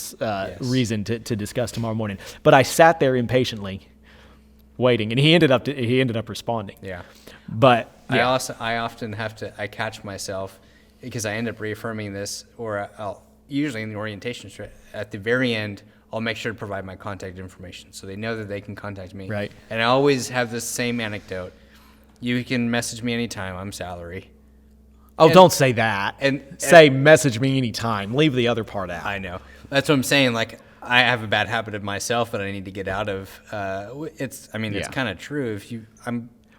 Speaker 2: reason to discuss tomorrow morning. But I sat there impatiently, waiting, and he ended up responding.
Speaker 1: Yeah.
Speaker 2: But yeah.
Speaker 1: I often have to catch myself because I end up reaffirming this, or usually in the orientation at the very end, I'll make sure to provide my contact information so they know that they can contact me.
Speaker 2: Right.
Speaker 1: And I always have this same anecdote. You can message me anytime. I'm salary.
Speaker 2: Oh, don't say that.
Speaker 1: And
Speaker 2: say message me anytime. Leave the other part out.
Speaker 1: I know. That's what I'm saying. Like, I have a bad habit of myself that I need to get out of. It's kind of true.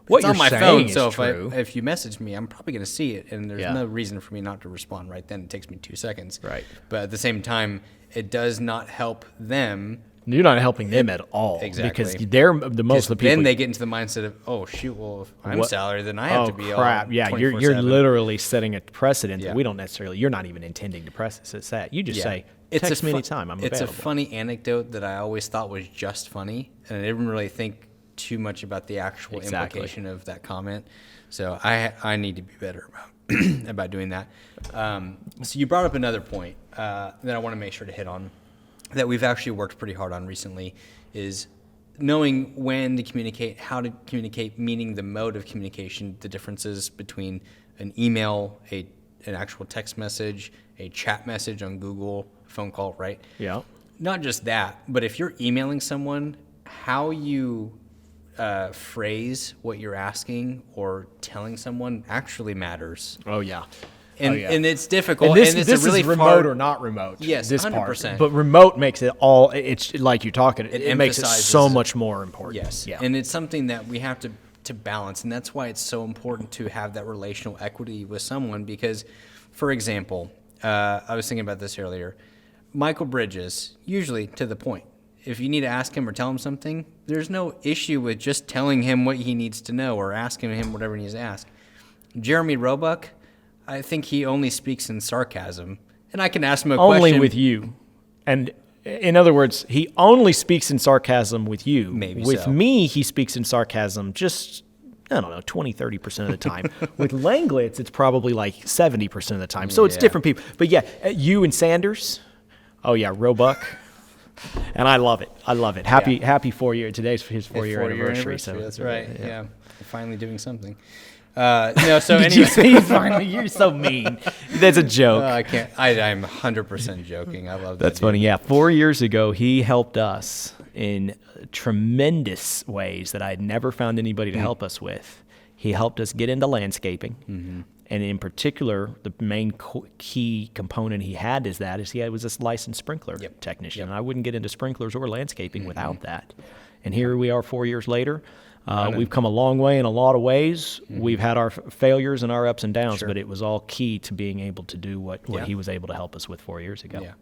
Speaker 2: What
Speaker 1: it's
Speaker 2: you're
Speaker 1: on my
Speaker 2: saying
Speaker 1: phone,
Speaker 2: is
Speaker 1: so
Speaker 2: true.
Speaker 1: if you message me, I'm probably going to see it, and there's
Speaker 2: Yeah.
Speaker 1: no reason for me not to respond right then. It takes me 2 seconds.
Speaker 2: Right.
Speaker 1: But at the same time, it does not help them.
Speaker 2: You're not helping them at all.
Speaker 1: Exactly.
Speaker 2: Because they're the most of the people.
Speaker 1: Then they get into the mindset of, oh, shoot, well, if I'm salary, then I have to be
Speaker 2: crap.
Speaker 1: all
Speaker 2: Yeah, you're
Speaker 1: 24/7.
Speaker 2: literally setting a precedent
Speaker 1: Yeah.
Speaker 2: that we don't necessarily, you're not even intending to press that. You just say, text me anytime, I'm available.
Speaker 1: It's a funny anecdote that I always thought was just funny, and I didn't really think too much about the actual implication of that comment. So I need to be better about doing that. So you brought up another point that I want to make sure to hit on that we've actually worked pretty hard on recently is knowing when to communicate, how to communicate, meaning the mode of communication, the differences between an email, an actual text message, a chat message on Google, a phone call, right?
Speaker 2: Yeah.
Speaker 1: Not just that, but if you're emailing someone, how you phrase what you're asking or telling someone actually matters.
Speaker 2: Oh, yeah.
Speaker 1: And it's difficult.
Speaker 2: And this
Speaker 1: it's
Speaker 2: is
Speaker 1: a really
Speaker 2: remote or not remote.
Speaker 1: Yes,
Speaker 2: this
Speaker 1: 100%.
Speaker 2: part. But remote makes it all, it's like you're talking, it makes it
Speaker 1: emphasizes
Speaker 2: so much more important.
Speaker 1: Yes.
Speaker 2: Yeah.
Speaker 1: And it's something that we have to balance. And that's why it's so important to have that relational equity with someone because, for example, I was thinking about this earlier. Michael Bridges, usually to the point. If you need to ask him or tell him something, there's no issue with just telling him what he needs to know or asking him whatever he needs to ask. Jeremy Roebuck, I think he only speaks in sarcasm. And I can ask him a question.
Speaker 2: Only with you. And in other words, he only speaks in sarcasm with you.
Speaker 1: Maybe
Speaker 2: with
Speaker 1: so.
Speaker 2: me, he speaks in sarcasm just, I don't know, 20, 30% of the time. With Langlitz, it's probably like 70% of the time. So it's different people. But yeah, you and Sanders, oh yeah, Roebuck. And I love it. I love it. Happy 4 year. Today's his 4-year anniversary. So
Speaker 1: that's right. Yeah. Finally doing something. No, so
Speaker 2: Did
Speaker 1: anyway.
Speaker 2: you say finally? You're so mean. That's a joke.
Speaker 1: I can't. I'm 100% joking. I love that.
Speaker 2: That's funny. Yeah. 4 years ago, he helped us in tremendous ways that I had never found anybody to help us with. He helped us get into landscaping. Mm-hmm. And in particular, the main key component he was a licensed sprinkler technician. And I wouldn't get into sprinklers or landscaping without that. And here we are 4 years later. We've come a long way in a lot of ways. Mm-hmm. We've had our failures and our ups and downs, but it was all key to being able to do what he was able to help us with 4 years ago.
Speaker 1: Yeah.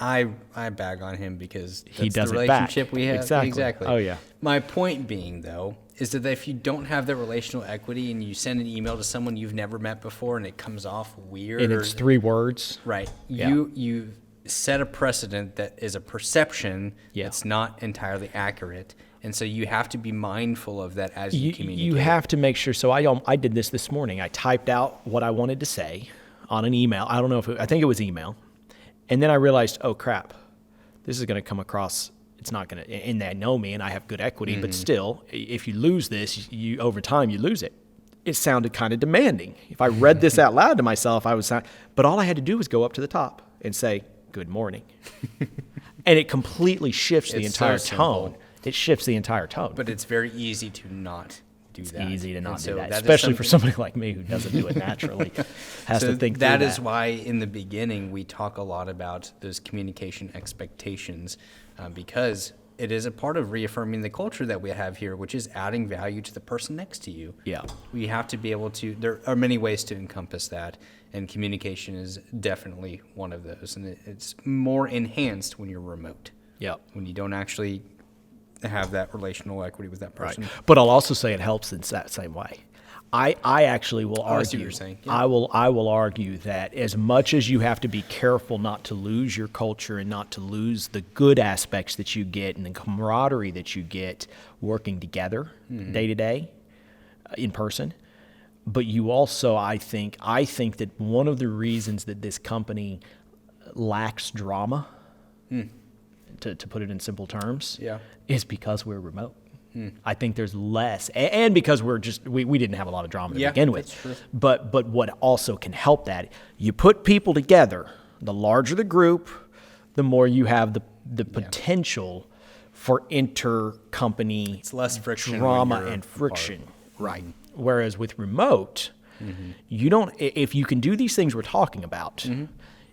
Speaker 1: I bag on him because that's
Speaker 2: he does
Speaker 1: the
Speaker 2: it back.
Speaker 1: relationship we have.
Speaker 2: Exactly. Oh, yeah.
Speaker 1: My point being, though, is that if you don't have the relational equity and you send an email to someone you've never met before and it comes off weird.
Speaker 2: And it's 3 words.
Speaker 1: Right.
Speaker 2: Yeah.
Speaker 1: You set a precedent that is a perception that's not entirely accurate. And so you have to be mindful of that as you communicate.
Speaker 2: You have to make sure. So I did this morning. I typed out what I wanted to say on an email. I don't know I think it was email. And then I realized, oh, crap, this is going to come across, it's not going to, and they know me and I have good equity, but still, if you lose this, over time, you lose it. It sounded kind of demanding. If I read this out loud to myself, but all I had to do was go up to the top and say, good morning. And it completely shifts the entire tone. It shifts the entire tone.
Speaker 1: But it's very easy to not do
Speaker 2: it's
Speaker 1: that.
Speaker 2: easy to not do that,
Speaker 1: that
Speaker 2: especially for somebody like me who doesn't do it naturally. Has to think through that.
Speaker 1: That is why in the beginning we talk a lot about those communication expectations because it is a part of reaffirming the culture that we have here, which is adding value to the person next to you.
Speaker 2: Yeah.
Speaker 1: We have to be able to, there are many ways to encompass that, and communication is definitely one of those. And it's more enhanced when you're remote.
Speaker 2: Yeah.
Speaker 1: When you don't actually have that relational equity with that person.
Speaker 2: Right. But I'll also say it helps in that same way. I actually will argue.
Speaker 1: I see what you're saying. Yeah.
Speaker 2: I will argue that as much as you have to be careful not to lose your culture and not to lose the good aspects that you get and the camaraderie that you get working together day to day in person, but you also, I think that one of the reasons that this company lacks drama, to put it in simple terms, is because we're remote. I think there's less, and because we didn't have a lot of drama to begin with.
Speaker 1: That's true.
Speaker 2: But what also can help that, you put people together The larger the group, the more you have the potential for intercompany
Speaker 1: It's less friction,
Speaker 2: drama and friction.
Speaker 1: apart.
Speaker 2: Right. Whereas with remote, you don't, if you can do these things we're talking about,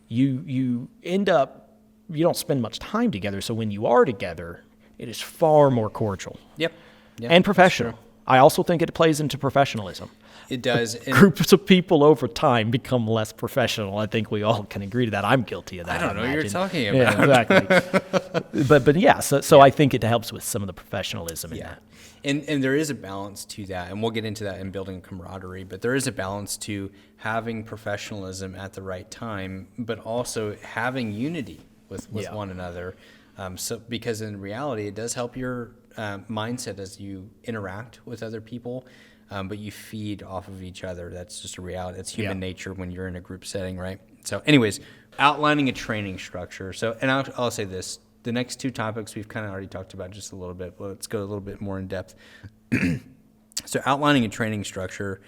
Speaker 2: you end up, you don't spend much time together. So when you are together, it is far more cordial.
Speaker 1: Yep.
Speaker 2: And professional. I also think it plays into professionalism.
Speaker 1: It does.
Speaker 2: Groups of people over time become less professional. I think we all can agree to that. I'm guilty of that.
Speaker 1: I don't know what you're talking
Speaker 2: Yeah,
Speaker 1: about.
Speaker 2: exactly. but yeah, so I think it helps with some of the professionalism in that.
Speaker 1: And there is a balance to that, and we'll get into that in building camaraderie, but there is a balance to having professionalism at the right time, but also having unity with one another. So because in reality, it does help your mindset as you interact with other people, but you feed off of each other. That's just a reality. It's human nature when you're in a group setting, right? So anyways, outlining a training structure. So, and I'll say this. The next two topics we've kind of already talked about just a little bit. But let's go a little bit more in depth. So outlining a training structure,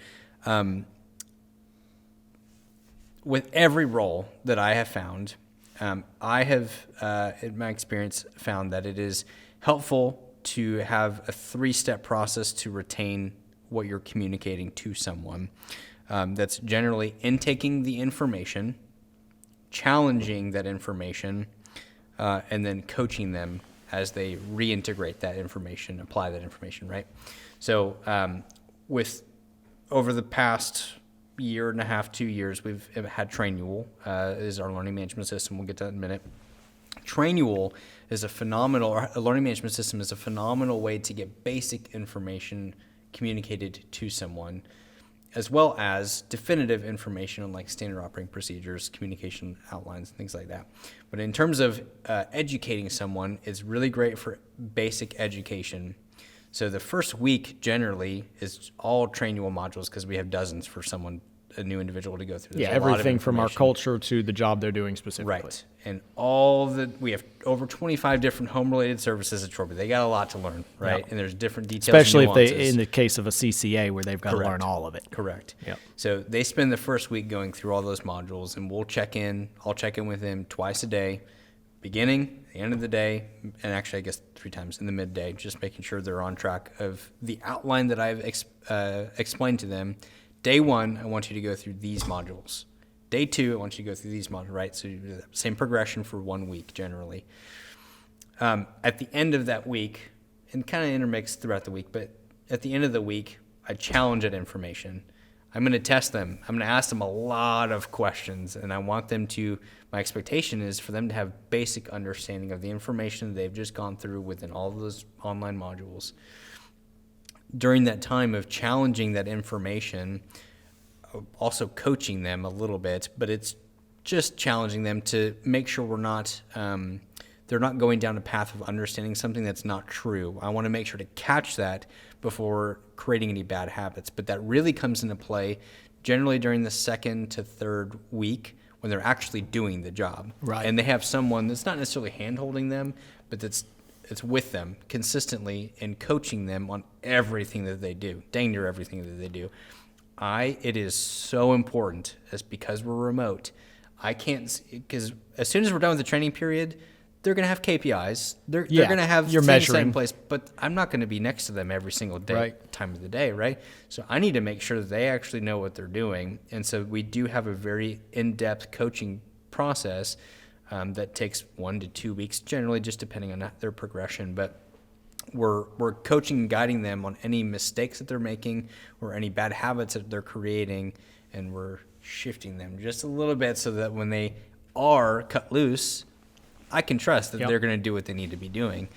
Speaker 1: with every role that I have found, I have, in my experience, found that it is helpful to have a 3-step process to retain what you're communicating to someone. That's generally intaking the information, challenging that information, and then coaching them as they reintegrate that information, apply that information, right? So with over the past year and a half, 2 years, we've had Trainual is our learning management system. We'll get to that in a minute. Trainual is a learning management system is a phenomenal way to get basic information communicated to someone, as well as definitive information on like standard operating procedures, communication outlines, things like that. But in terms of educating someone, it's really great for basic education. So the first week generally is all Trainual modules because we have dozens for a new individual to go through. There's
Speaker 2: everything from our culture to the job they're doing specifically.
Speaker 1: Right. And we have over 25 different home-related services at Chorbie. They got a lot to learn, right?
Speaker 2: Yep.
Speaker 1: And there's different details.
Speaker 2: Especially
Speaker 1: and nuances.
Speaker 2: if they, in the case of a CCA, where they've got to learn all of it.
Speaker 1: Correct.
Speaker 2: Yep.
Speaker 1: So they spend the first week going through all those modules, and I'll check in with them twice a day, beginning, the end of the day, and actually I guess 3 times in the midday, just making sure they're on track of the outline that I've explained to them. Day 1, I want you to go through these modules. Day 2, I want you to go through these modules, right? So you do the same progression for 1 week generally. At the end of that week, and kind of intermixed throughout the week, but at the end of the week, I challenge that information. I'm going to test them. I'm going to ask them a lot of questions, and I want them to, my expectation is for them to have basic understanding of the information they've just gone through within all of those online modules. During that time of challenging that information, also coaching them a little bit, but it's just challenging them to make sure they're not going down a path of understanding something that's not true. I want to make sure to catch that before creating any bad habits. But that really comes into play generally during the 2nd to 3rd week when they're actually doing the job.
Speaker 2: Right.
Speaker 1: And they have someone that's not necessarily hand-holding them, but it's with them consistently and coaching them on everything that they do, dang near everything that they do. It is so important, because we're remote, I can't, because as soon as we're done with the training period, they're going to have KPIs. They're going to have things set in place, but I'm not going to be next to them every single day, time of the day, right? So I need to make sure that they actually know what they're doing. And so we do have a very in-depth coaching process that takes 1 to 2 weeks, generally just depending on their progression. But we're coaching and guiding them on any mistakes that they're making or any bad habits that they're creating, and we're shifting them just a little bit so that when they are cut loose, I can trust that they're going to do what they need to be doing.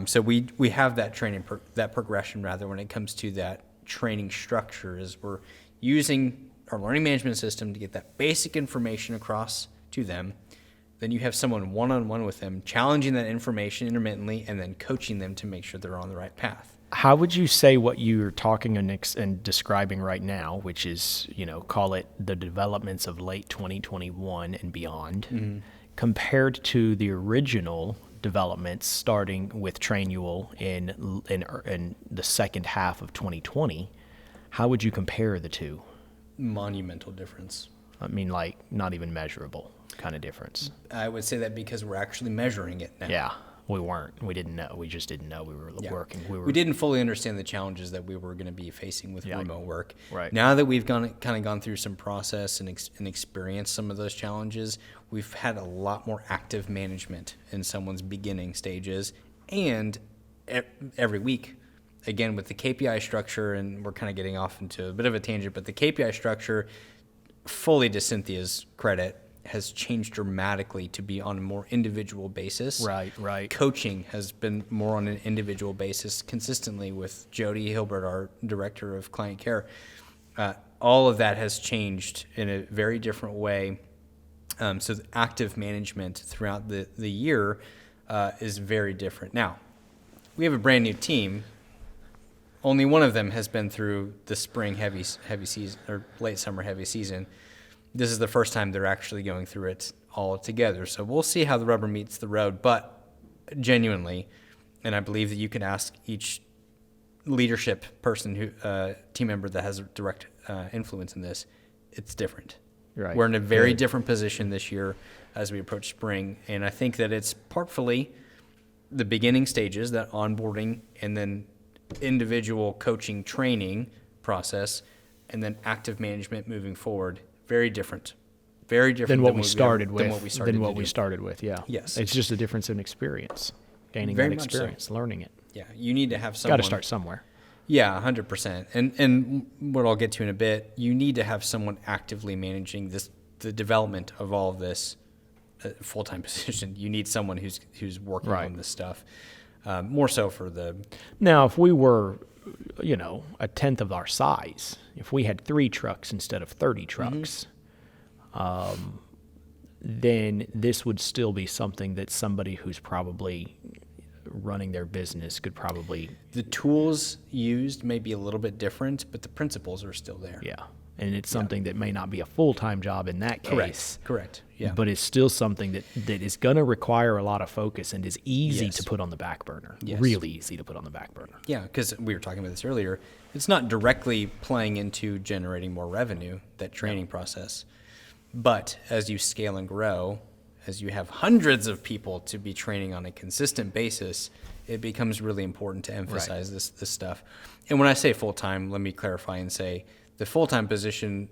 Speaker 1: So we have that training, that progression rather, when it comes to that training structure, is we're using our learning management system to get that basic information across to them. Then you have someone one-on-one with them, challenging that information intermittently, and then coaching them to make sure they're on the right path.
Speaker 2: How would you say what you're talking and describing right now, which is, call it the developments of late 2021 and beyond, compared to the original developments starting with Trainual in the second half of 2020, how would you compare the two?
Speaker 1: Monumental difference.
Speaker 2: I mean, like not even measurable kind of difference.
Speaker 1: I would say that because we're actually measuring it now.
Speaker 2: Yeah, we weren't. We didn't know. We just didn't know we were working.
Speaker 1: We didn't fully understand the challenges that we were going to be facing with remote work.
Speaker 2: Right.
Speaker 1: Now that we've kind of gone through some process and experienced some of those challenges, we've had a lot more active management in someone's beginning stages, and every week, again with the KPI structure, and we're kind of getting off into a bit of a tangent, but the KPI structure, fully to Cynthia's credit, has changed dramatically to be on a more individual basis.
Speaker 2: Right.
Speaker 1: Coaching has been more on an individual basis consistently with Jody Hilbert, our director of client care. All of that has changed in a very different way. So the active management throughout the year is very different. Now, we have a brand new team. Only one of them has been through the spring heavy season or late summer heavy season. This is the first time they're actually going through it all together. So we'll see how the rubber meets the road. But genuinely, and I believe that you can ask each leadership person, team member that has a direct influence in this, it's different.
Speaker 2: Right.
Speaker 1: We're in a very different position this year as we approach spring. And I think that it's partly the beginning stages, that onboarding and then individual coaching training process, and then active management moving forward. Very different
Speaker 2: than what we started with.
Speaker 1: Than what we
Speaker 2: started with. Yeah.
Speaker 1: Yes.
Speaker 2: It's just a difference in experience, gaining
Speaker 1: Very
Speaker 2: that
Speaker 1: much
Speaker 2: experience, learning it.
Speaker 1: Yeah, you need to have someone.
Speaker 2: Got to start somewhere.
Speaker 1: Yeah, 100%. And what I'll get to in a bit, you need to have someone actively managing the development of all of this full-time position. You need someone who's working on this stuff. More so for the.
Speaker 2: Now, if we were, a tenth of our size, if we had 3 trucks instead of 30 trucks, then this would still be something that somebody who's probably running their business could probably.
Speaker 1: The tools used may be a little bit different, but the principles are still there.
Speaker 2: Yeah. And it's something that may not be a full-time job in that case.
Speaker 1: Correct. Yeah.
Speaker 2: But it's still something that is going to require a lot of focus and is easy to put on the back burner.
Speaker 1: Yes.
Speaker 2: Really easy to put on the back burner.
Speaker 1: Yeah, because we were talking about this earlier. It's not directly playing into generating more revenue, that training process. But as you scale and grow, as you have hundreds of people to be training on a consistent basis, it becomes really important to emphasize this stuff. And when I say full-time, let me clarify and say the full-time position,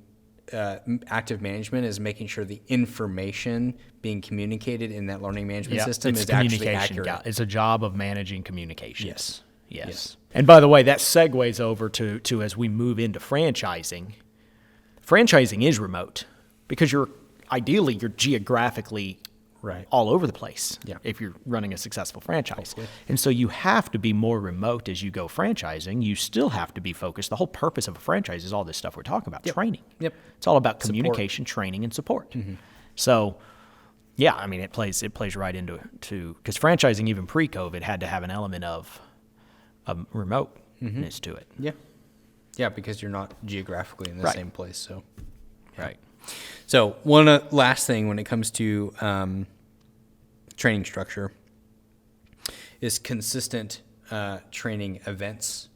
Speaker 1: active management, is making sure the information being communicated in that learning management system is actually accurate.
Speaker 2: It's a job of managing communications.
Speaker 1: Yes.
Speaker 2: And by the way, that segues over to as we move into franchising. Franchising is remote because you're geographically all over the place if you're running a successful franchise. Hopefully. And so you have to be more remote as you go franchising. You still have to be focused. The whole purpose of a franchise is all this stuff we're talking about, training.
Speaker 1: Yep.
Speaker 2: It's all about communication, training, and support. Mm-hmm. So, yeah, I mean, it plays right into because franchising, even pre-COVID, had to have an element of remoteness to it.
Speaker 1: Yeah. Yeah, because you're not geographically in the same place. So,
Speaker 2: right.
Speaker 1: So one last thing when it comes to training structure is consistent training events,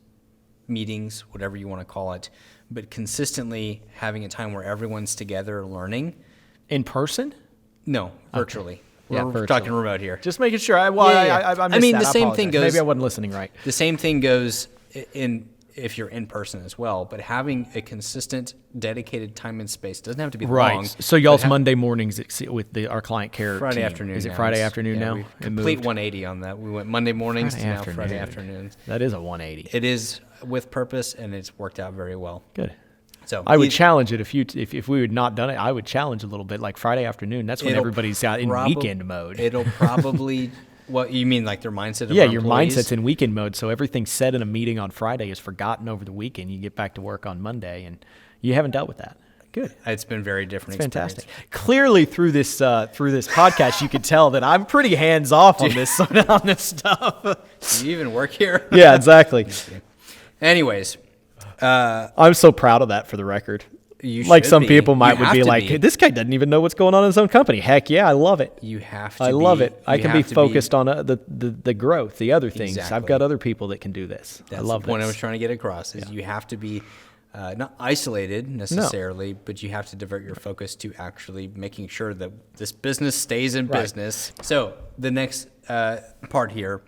Speaker 1: meetings, whatever you want to call it, but consistently having a time where everyone's together learning.
Speaker 2: In person?
Speaker 1: No, virtually.
Speaker 2: Okay.
Speaker 1: We're talking remote here.
Speaker 2: Just making sure. I
Speaker 1: mean, the same thing goes.
Speaker 2: Maybe I wasn't listening right.
Speaker 1: The same thing goes if you're in person as well, but having a consistent, dedicated time and space doesn't have to be long.
Speaker 2: So y'all's Monday mornings with our client care
Speaker 1: Friday
Speaker 2: team.
Speaker 1: afternoon.
Speaker 2: Is it Friday afternoon now?
Speaker 1: We complete 180 on that. We went Monday mornings to now Friday afternoons.
Speaker 2: That is a 180.
Speaker 1: It is with purpose, and it's worked out very well.
Speaker 2: Good.
Speaker 1: So
Speaker 2: I would challenge it if we had not done it. I would challenge a little bit, like Friday afternoon. That's when everybody's out in weekend mode.
Speaker 1: It'll probably. What you mean, like their mindset?
Speaker 2: Yeah, your mindset's in weekend mode. So everything said in a meeting on Friday is forgotten over the weekend. You get back to work on Monday, and you haven't dealt with that. Good.
Speaker 1: It's been very different.
Speaker 2: It's fantastic. Clearly, through this podcast, you could tell that I'm pretty hands off on this stuff.
Speaker 1: Do you even work here?
Speaker 2: Yeah, exactly.
Speaker 1: Anyways,
Speaker 2: I'm so proud of that. For the record. Like some people would be like, hey, this guy doesn't even know what's going on in his own company. Heck yeah, I love it.
Speaker 1: You have to.
Speaker 2: I love it. I can be focused on the growth, the other things. Exactly. I've got other people that can do this.
Speaker 1: That's
Speaker 2: I love
Speaker 1: the point I was trying to get across. Is you have to be not isolated necessarily, but you have to divert your focus to actually making sure that this business stays in business. So the next part here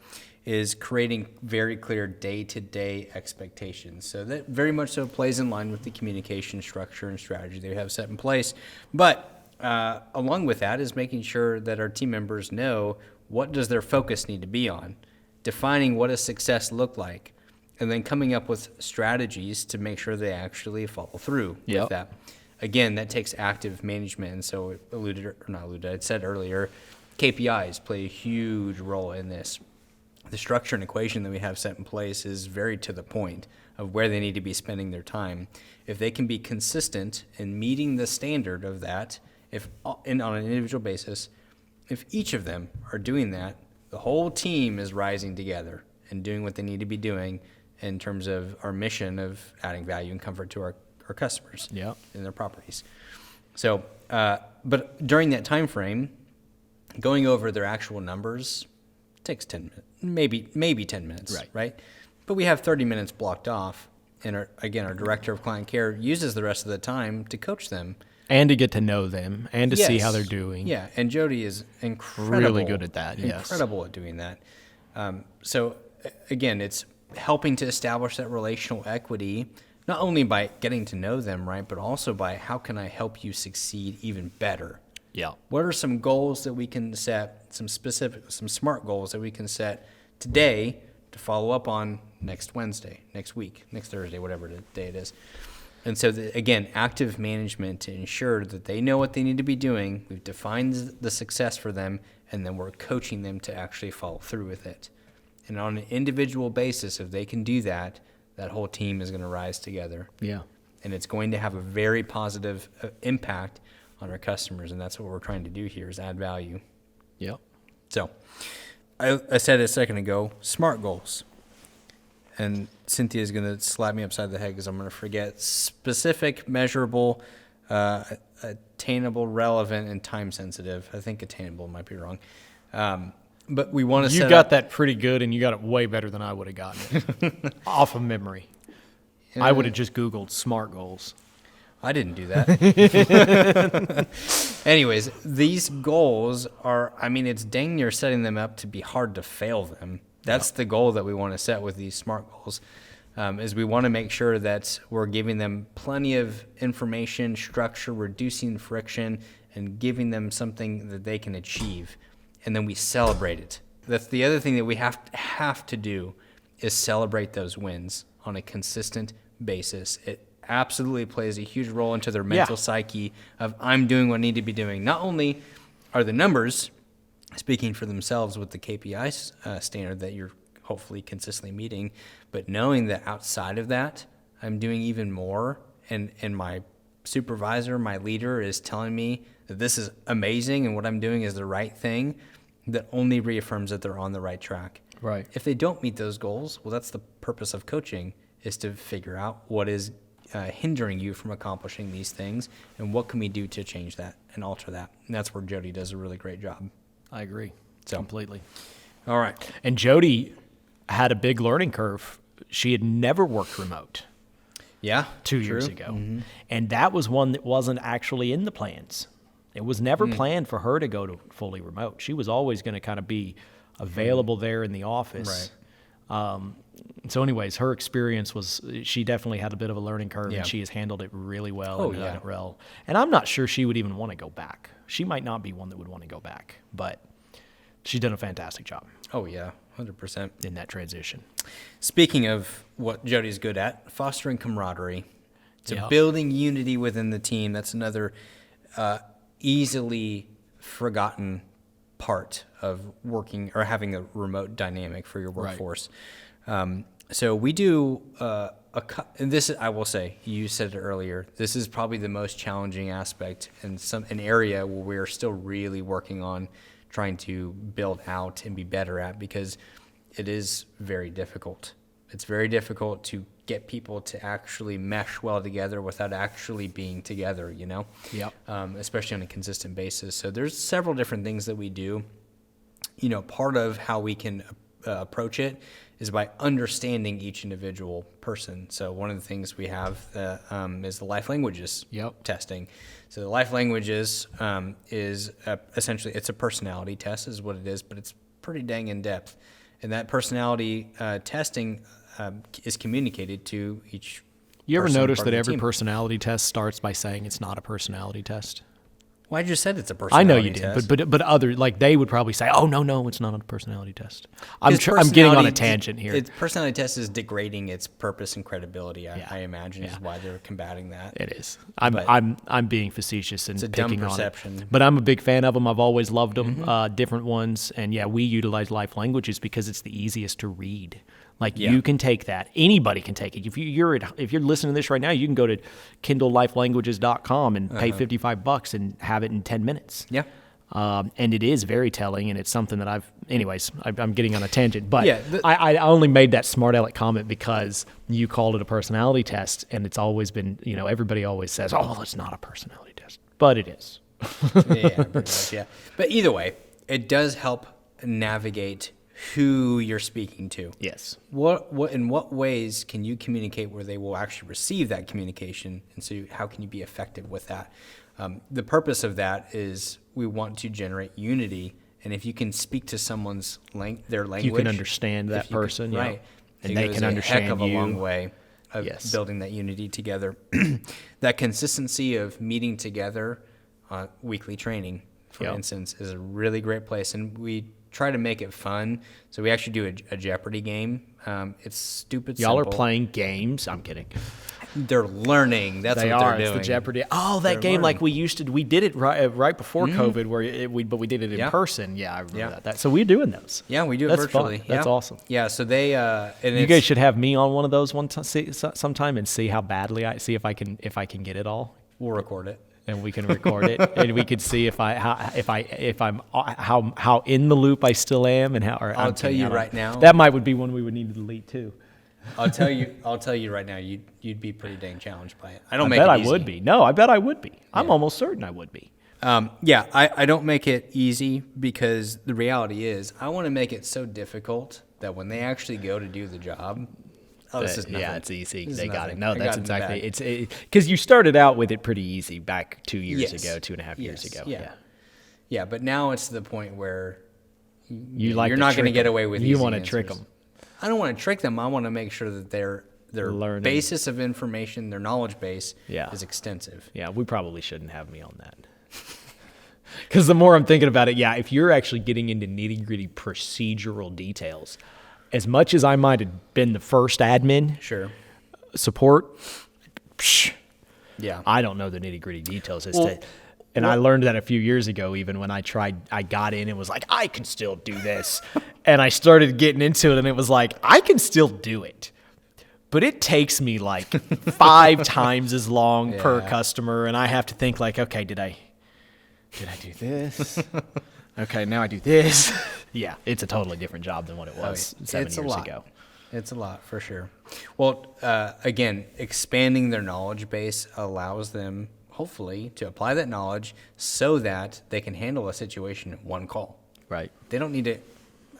Speaker 1: is creating very clear day-to-day expectations. So that very much so plays in line with the communication structure and strategy they have set in place. But along with that is making sure that our team members know what does their focus need to be on, defining what does success look like, and then coming up with strategies to make sure they actually follow through with that. Again, that takes active management. And so I said earlier, KPIs play a huge role in this. The structure and equation that we have set in place is very to the point of where they need to be spending their time. If they can be consistent in meeting the standard of that, on an individual basis, if each of them are doing that, the whole team is rising together and doing what they need to be doing in terms of our mission of adding value and comfort to our customers and their properties. So, but during that time frame, going over their actual numbers takes 10 minutes, maybe 10 minutes, right? But we have 30 minutes blocked off, and our director of client care uses the rest of the time to coach them.
Speaker 2: And to get to know them and to see how they're doing.
Speaker 1: Yeah, and Jody is
Speaker 2: really good at that,
Speaker 1: Incredible at doing that. So, again, it's helping to establish that relational equity, not only by getting to know them, right, but also by how can I help you succeed even better?
Speaker 2: Yeah.
Speaker 1: What are some goals that we can set, some smart goals that we can set today to follow up on next Wednesday, next week, next Thursday, whatever day it is? And so, again, active management to ensure that they know what they need to be doing. We've defined the success for them, and then we're coaching them to actually follow through with it. And on an individual basis, if they can do that, that whole team is going to rise together.
Speaker 2: Yeah.
Speaker 1: And it's going to have a very positive impact on our customers, and that's what we're trying to do here is add value.
Speaker 2: Yep.
Speaker 1: So I said a second ago, SMART goals. And Cynthia is going to slap me upside the head because I'm going to forget specific, measurable, attainable, relevant, and time sensitive. I think attainable might be wrong. But we want to set
Speaker 2: You got that pretty good, and you got it way better than I would have gotten it. Off of memory. I would have just Googled SMART goals.
Speaker 1: I didn't do that. Anyways, these goals are, it's dang near setting them up to be hard to fail them. That's the goal that we want to set with these SMART goals, is we want to make sure that we're giving them plenty of information, structure, reducing friction, and giving them something that they can achieve. And then we celebrate it. That's the other thing that we have to do is celebrate those wins on a consistent basis. It absolutely plays a huge role into their mental psyche of I'm doing what I need to be doing. Not only are the numbers speaking for themselves with the KPI standard that you're hopefully consistently meeting, but knowing that outside of that, I'm doing even more, and my supervisor, my leader is telling me that this is amazing and what I'm doing is the right thing, that only reaffirms that they're on the right track.
Speaker 2: Right.
Speaker 1: If they don't meet those goals, well, that's the purpose of coaching, is to figure out what is hindering you from accomplishing these things and what can we do to change that and alter that. And that's where Jody does a really great job.
Speaker 2: I agree. Completely.
Speaker 1: All right.
Speaker 2: And Jody had a big learning curve. She had never worked remote.
Speaker 1: Yeah.
Speaker 2: 2 years ago. Mm-hmm. And that was one that wasn't actually in the plans. It was never planned for her to go to fully remote. She was always going to kind of be available there in the office.
Speaker 1: Right.
Speaker 2: So anyways, her experience was, she definitely had a bit of a learning curve, and she has handled it really well and done it well. And I'm not sure she would even want to go back. She might not be one that would want to go back, but she's done a fantastic job.
Speaker 1: Oh, yeah, 100%.
Speaker 2: In that transition.
Speaker 1: Speaking of what Jody's good at, fostering camaraderie. So building unity within the team, that's another easily forgotten part of working or having a remote dynamic for your workforce. Right. So we do and this, I will say, you said it earlier, this is probably the most challenging aspect and an area where we're still really working on trying to build out and be better at, because it is very difficult. It's very difficult to get people to actually mesh well together without actually being together, especially on a consistent basis. So there's several different things that we do. Part of how we can approach it is by understanding each individual person. So one of the things we have is the life languages testing. So the life languages is essentially, it's a personality test is what it is, but it's pretty dang in depth. And that personality testing is communicated to each.
Speaker 2: You ever
Speaker 1: person
Speaker 2: notice
Speaker 1: part of
Speaker 2: that
Speaker 1: the
Speaker 2: every
Speaker 1: team.
Speaker 2: personality test starts by saying it's not a personality test?
Speaker 1: Well, I just said it's a
Speaker 2: I
Speaker 1: personality
Speaker 2: know you
Speaker 1: test.
Speaker 2: did, but other, like, they would probably say, "Oh, no, it's not a personality test." I'm
Speaker 1: Because
Speaker 2: getting on a
Speaker 1: personality-
Speaker 2: tangent here.
Speaker 1: Personality test is degrading its purpose and credibility. I imagine is why they're combating that.
Speaker 2: It is. I'm being facetious and
Speaker 1: a dumb
Speaker 2: picking on
Speaker 1: perception.
Speaker 2: it. But I'm a big fan of them. I've always loved them. Different ones, and we utilize life languages because it's the easiest to read. Like you can take that. Anybody can take it. If you're listening to this right now, you can go to KindleLifeLanguages.com and pay $55 and have it in 10 minutes.
Speaker 1: Yeah.
Speaker 2: And it is very telling, and it's something that I'm getting on a tangent, but
Speaker 1: Yeah,
Speaker 2: I only made that smart aleck comment because you called it a personality test, and it's always been, everybody always says, "Oh, well, it's not a personality test," but it is.
Speaker 1: Yeah, pretty much, yeah. But either way, it does help navigate who you're speaking to.
Speaker 2: Yes.
Speaker 1: In what ways can you communicate where they will actually receive that communication, and so how can you be effective with that? The purpose of that is we want to generate unity, and if you can speak to someone's their language,
Speaker 2: You can understand that person,
Speaker 1: right?
Speaker 2: and
Speaker 1: it
Speaker 2: they
Speaker 1: goes
Speaker 2: can
Speaker 1: a
Speaker 2: understand
Speaker 1: heck of a
Speaker 2: you.
Speaker 1: long way of
Speaker 2: Yes.
Speaker 1: building that unity together. That consistency of meeting together, weekly training, for instance, is a really great place, and we try to make it fun. So we actually do a Jeopardy game. It's stupid
Speaker 2: Y'all
Speaker 1: simple.
Speaker 2: are playing games. I'm kidding.
Speaker 1: They're learning. That's
Speaker 2: They
Speaker 1: what
Speaker 2: are.
Speaker 1: they're doing.
Speaker 2: It's the Jeopardy. Oh, that
Speaker 1: They're
Speaker 2: game like
Speaker 1: learning.
Speaker 2: we did it right before COVID, but we did it in person. Yeah, I remember that. So we're doing those.
Speaker 1: Yeah, we do it
Speaker 2: That's
Speaker 1: virtually.
Speaker 2: fun. That's
Speaker 1: Yeah.
Speaker 2: awesome.
Speaker 1: Yeah, so they and
Speaker 2: You guys should have me on one of those sometime and see how badly if I can get it all,
Speaker 1: we'll record it.
Speaker 2: and we can record it, and we could see if I'm how in the loop I still am, and how.
Speaker 1: I'll tell you right now.
Speaker 2: That would be one we would need to delete too.
Speaker 1: I'll tell you right now. You'd be pretty dang challenged by it. I don't
Speaker 2: I
Speaker 1: make
Speaker 2: bet
Speaker 1: it
Speaker 2: I
Speaker 1: easy.
Speaker 2: would be. No, I bet I would be. I'm almost certain I would be.
Speaker 1: I don't make it easy because the reality is I want to make it so difficult that when they actually go to do the job, this is nothing.
Speaker 2: Yeah, it's easy.
Speaker 1: This is
Speaker 2: They got it.
Speaker 1: nothing.
Speaker 2: No,
Speaker 1: I
Speaker 2: that's
Speaker 1: got it in the
Speaker 2: exactly.
Speaker 1: bag.
Speaker 2: It's because you started out with it pretty easy back 2 years
Speaker 1: Yes.
Speaker 2: ago, 2.5 years
Speaker 1: Yes.
Speaker 2: ago.
Speaker 1: Yeah. Yeah, but now it's to the point where
Speaker 2: You're
Speaker 1: not going to get away with.
Speaker 2: You
Speaker 1: easy
Speaker 2: want to trick
Speaker 1: answers.
Speaker 2: them.
Speaker 1: I don't want to trick them. I want to make sure that their
Speaker 2: Learning.
Speaker 1: basis of information, their knowledge base, is extensive.
Speaker 2: Yeah, we probably shouldn't have me on that. Because the more I'm thinking about it, if you're actually getting into nitty gritty procedural details, as much as I might have been the first admin
Speaker 1: Sure.
Speaker 2: support,
Speaker 1: Yeah.
Speaker 2: I don't know the nitty gritty details as
Speaker 1: Well,
Speaker 2: to. And I learned that a few years ago, even when I got in and was like, I can still do this. And I started getting into it, and it was like, I can still do it. But it takes me like 5 times as long per customer, and I have to think like, okay, did I do this? Okay, now I do this. Yeah, it's a totally different job than what it was 7 years ago.
Speaker 1: It's a lot, for sure. Well, again, expanding their knowledge base allows them, hopefully, to apply that knowledge so that they can handle a situation in one call.
Speaker 2: Right.
Speaker 1: They don't need to,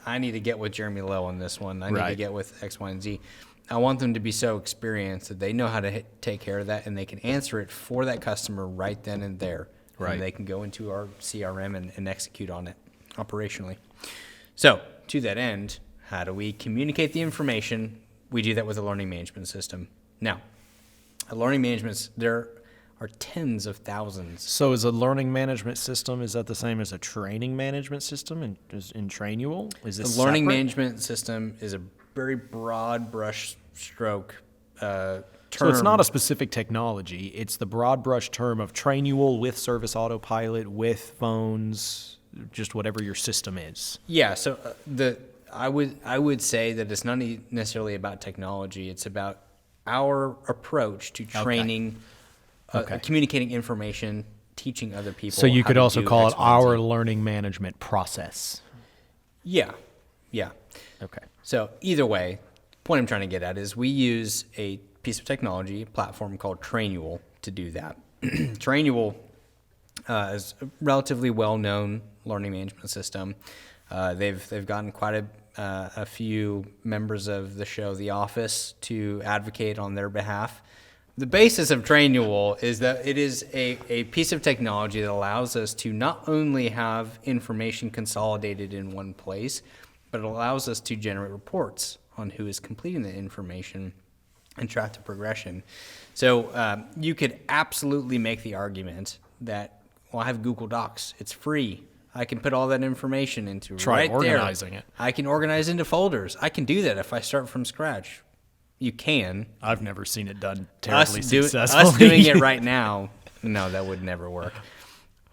Speaker 1: I need to get with Jeremy Lowe on this one. I need to
Speaker 2: Right.
Speaker 1: get with X, Y, and Z. I want them to be so experienced that they know how to take care of that, and they can answer it for that customer right then and there.
Speaker 2: Right.
Speaker 1: And they can go into our CRM and execute on it operationally. So, to that end, how do we communicate the information? We do that with a learning management system. Now, a learning management, there are tens of thousands.
Speaker 2: So is a learning management system, is that the same as a training management system in Trainual? Is this
Speaker 1: The learning
Speaker 2: separate?
Speaker 1: management system is a very broad brush stroke term.
Speaker 2: So it's not a specific technology. It's the broad brush term of Trainual with Service Autopilot, with phones, just whatever your system is.
Speaker 1: Yeah, so I would say that it's not necessarily about technology. It's about our approach to training, communicating information, teaching other people.
Speaker 2: So you
Speaker 1: how
Speaker 2: could
Speaker 1: to
Speaker 2: also
Speaker 1: do
Speaker 2: call
Speaker 1: X,
Speaker 2: it
Speaker 1: Y, and Z.
Speaker 2: our learning management process.
Speaker 1: Yeah.
Speaker 2: Okay.
Speaker 1: So either way, the point I'm trying to get at is we use a piece of technology, a platform called Trainual to do that. Trainual is a relatively well-known learning management system. They've gotten quite a few members of the show, The Office, to advocate on their behalf. The basis of Trainual is that it is a piece of technology that allows us to not only have information consolidated in one place, but it allows us to generate reports on who is completing the information and track the progression. So you could absolutely make the argument that, well, I have Google Docs. It's free. I can put all that information into right there.
Speaker 2: Try organizing it.
Speaker 1: I can organize into folders. I can do that if I start from scratch. You can.
Speaker 2: I've never seen it done terribly successfully.
Speaker 1: Us doing it right now, no, that would never work.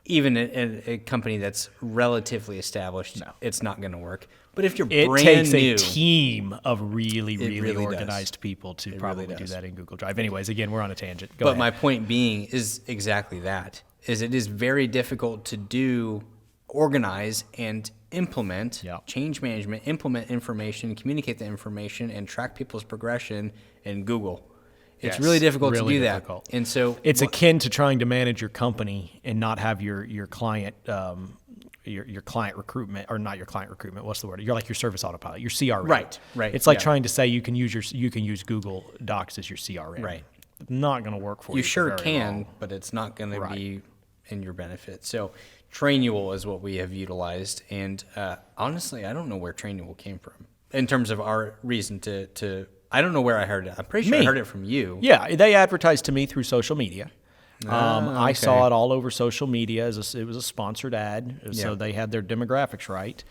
Speaker 1: Even a company that's relatively established, it's not going to work. But if you're
Speaker 2: it
Speaker 1: brand
Speaker 2: takes
Speaker 1: new,
Speaker 2: a team of really
Speaker 1: really
Speaker 2: organized people to probably
Speaker 1: really
Speaker 2: do
Speaker 1: does.
Speaker 2: that in Google Drive. Anyways, again, we're on a tangent. Go
Speaker 1: but
Speaker 2: ahead.
Speaker 1: my point being is exactly that, is it is very difficult to organize and implement change management, implement information, communicate the information, and track people's progression in Google. It's really difficult to do that. And so
Speaker 2: it's akin to trying to manage your company and not have your client your client recruitment, or not your client recruitment. What's the word? You're like your service autopilot, your CRM.
Speaker 1: Right.
Speaker 2: It's like trying to say you can use Google Docs as your CRM.
Speaker 1: Right.
Speaker 2: Not going to work for you.
Speaker 1: You sure
Speaker 2: for very
Speaker 1: can,
Speaker 2: long.
Speaker 1: but it's not going to be in your benefit. So Trainual is what we have utilized, and honestly, I don't know where Trainual came from in terms of our reason to. I don't know where I heard it. I'm pretty sure I heard it from you.
Speaker 2: Yeah, they advertised to me through social media. I saw it all over social media. It was a sponsored ad, so they had their demographics right.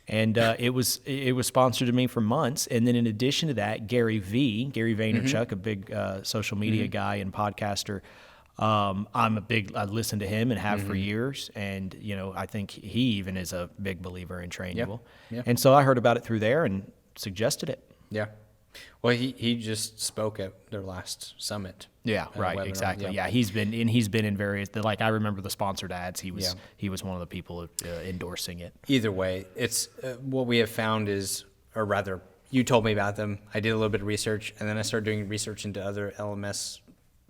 Speaker 2: And it was sponsored to me for months. And then in addition to that, Gary Vaynerchuk, a big social media guy and podcaster, I listen to him and have for years. And, I think he even is a big believer in Trainual.
Speaker 1: Yeah.
Speaker 2: And so I heard about it through there and suggested it.
Speaker 1: Yeah. Well, he just spoke at their last summit.
Speaker 2: Yeah, right,
Speaker 1: webinar.
Speaker 2: exactly. Yeah, he's been in various. I remember the sponsored ads. He was one of the people endorsing it.
Speaker 1: Either way, it's what we have found is, or rather, you told me about them. I did a little bit of research, and then I started doing research into other LMS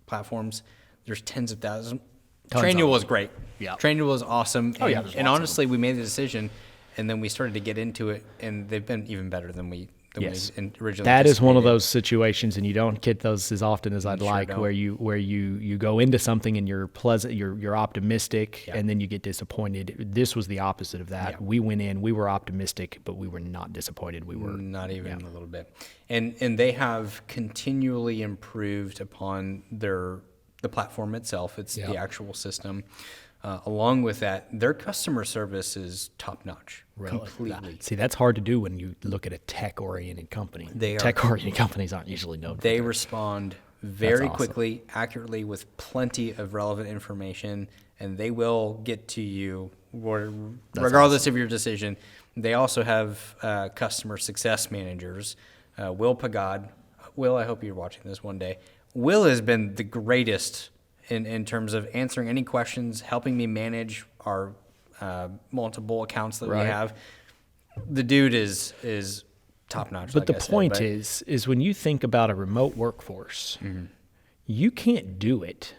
Speaker 1: platforms. There's tens of thousands. Trainual is great.
Speaker 2: Yeah,
Speaker 1: Trainual is awesome.
Speaker 2: Oh, yeah,
Speaker 1: and honestly, we made the decision, and then we started to get into it, and they've been even better than we.
Speaker 2: Yes,
Speaker 1: originally
Speaker 2: that is one of those situations, and you don't get those as often as I'd like,
Speaker 1: don't.
Speaker 2: where you go into something and you're pleasant, you're optimistic, and then you get disappointed. This was the opposite of that. We went in, we were optimistic, but we were not disappointed. We were
Speaker 1: not even a little bit, and they have continually improved upon the platform itself. It's the actual system. Along with that, their customer service is top notch.
Speaker 2: Really?
Speaker 1: Completely.
Speaker 2: See, that's hard to do when you look at a tech-oriented company. Tech-oriented companies aren't usually known for
Speaker 1: They respond very quickly, accurately, with plenty of relevant information, and they will get to you regardless of your decision. They also have customer success managers. Will Pagad. Will, I hope you're watching this one day. Will has been the greatest in terms of answering any questions, helping me manage our multiple accounts that we have. The dude is top notch.
Speaker 2: But the point is when you think about a remote workforce, you can't do it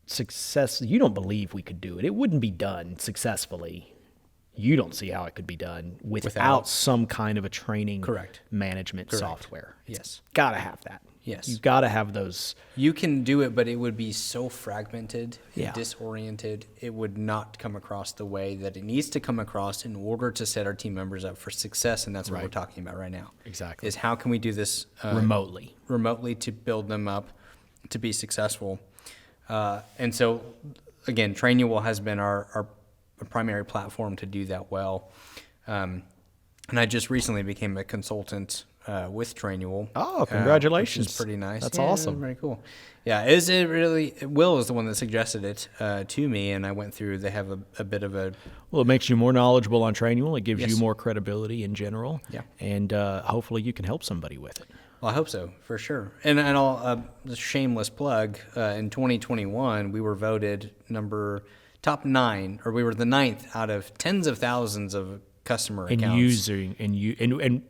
Speaker 2: successfully. You don't believe we could do it. It wouldn't be done successfully. You don't see how it could be done without some kind of a training management software. It's got to have that.
Speaker 1: Yes.
Speaker 2: You've got to have those.
Speaker 1: You can do it, but it would be so fragmented and disoriented. It would not come across the way that it needs to come across in order to set our team members up for success. And that's what we're talking about right now.
Speaker 2: Exactly.
Speaker 1: Is how can we do this remotely to build them up to be successful. And so, again, Trainual has been our primary platform to do that well. And I just recently became a consultant with Trainual.
Speaker 2: Oh, congratulations.
Speaker 1: Which is pretty nice.
Speaker 2: That's awesome.
Speaker 1: Very cool. Yeah, Will is the one that suggested it to me, and I went through. They have a bit of a...
Speaker 2: Well, it makes you more knowledgeable on Trainual. It gives you more credibility in general.
Speaker 1: Yeah.
Speaker 2: And hopefully you can help somebody with it.
Speaker 1: Well, I hope so, for sure. And I'll shameless plug, in 2021, we were voted top 9, or we were the 9th out of tens of thousands of customer accounts.
Speaker 2: And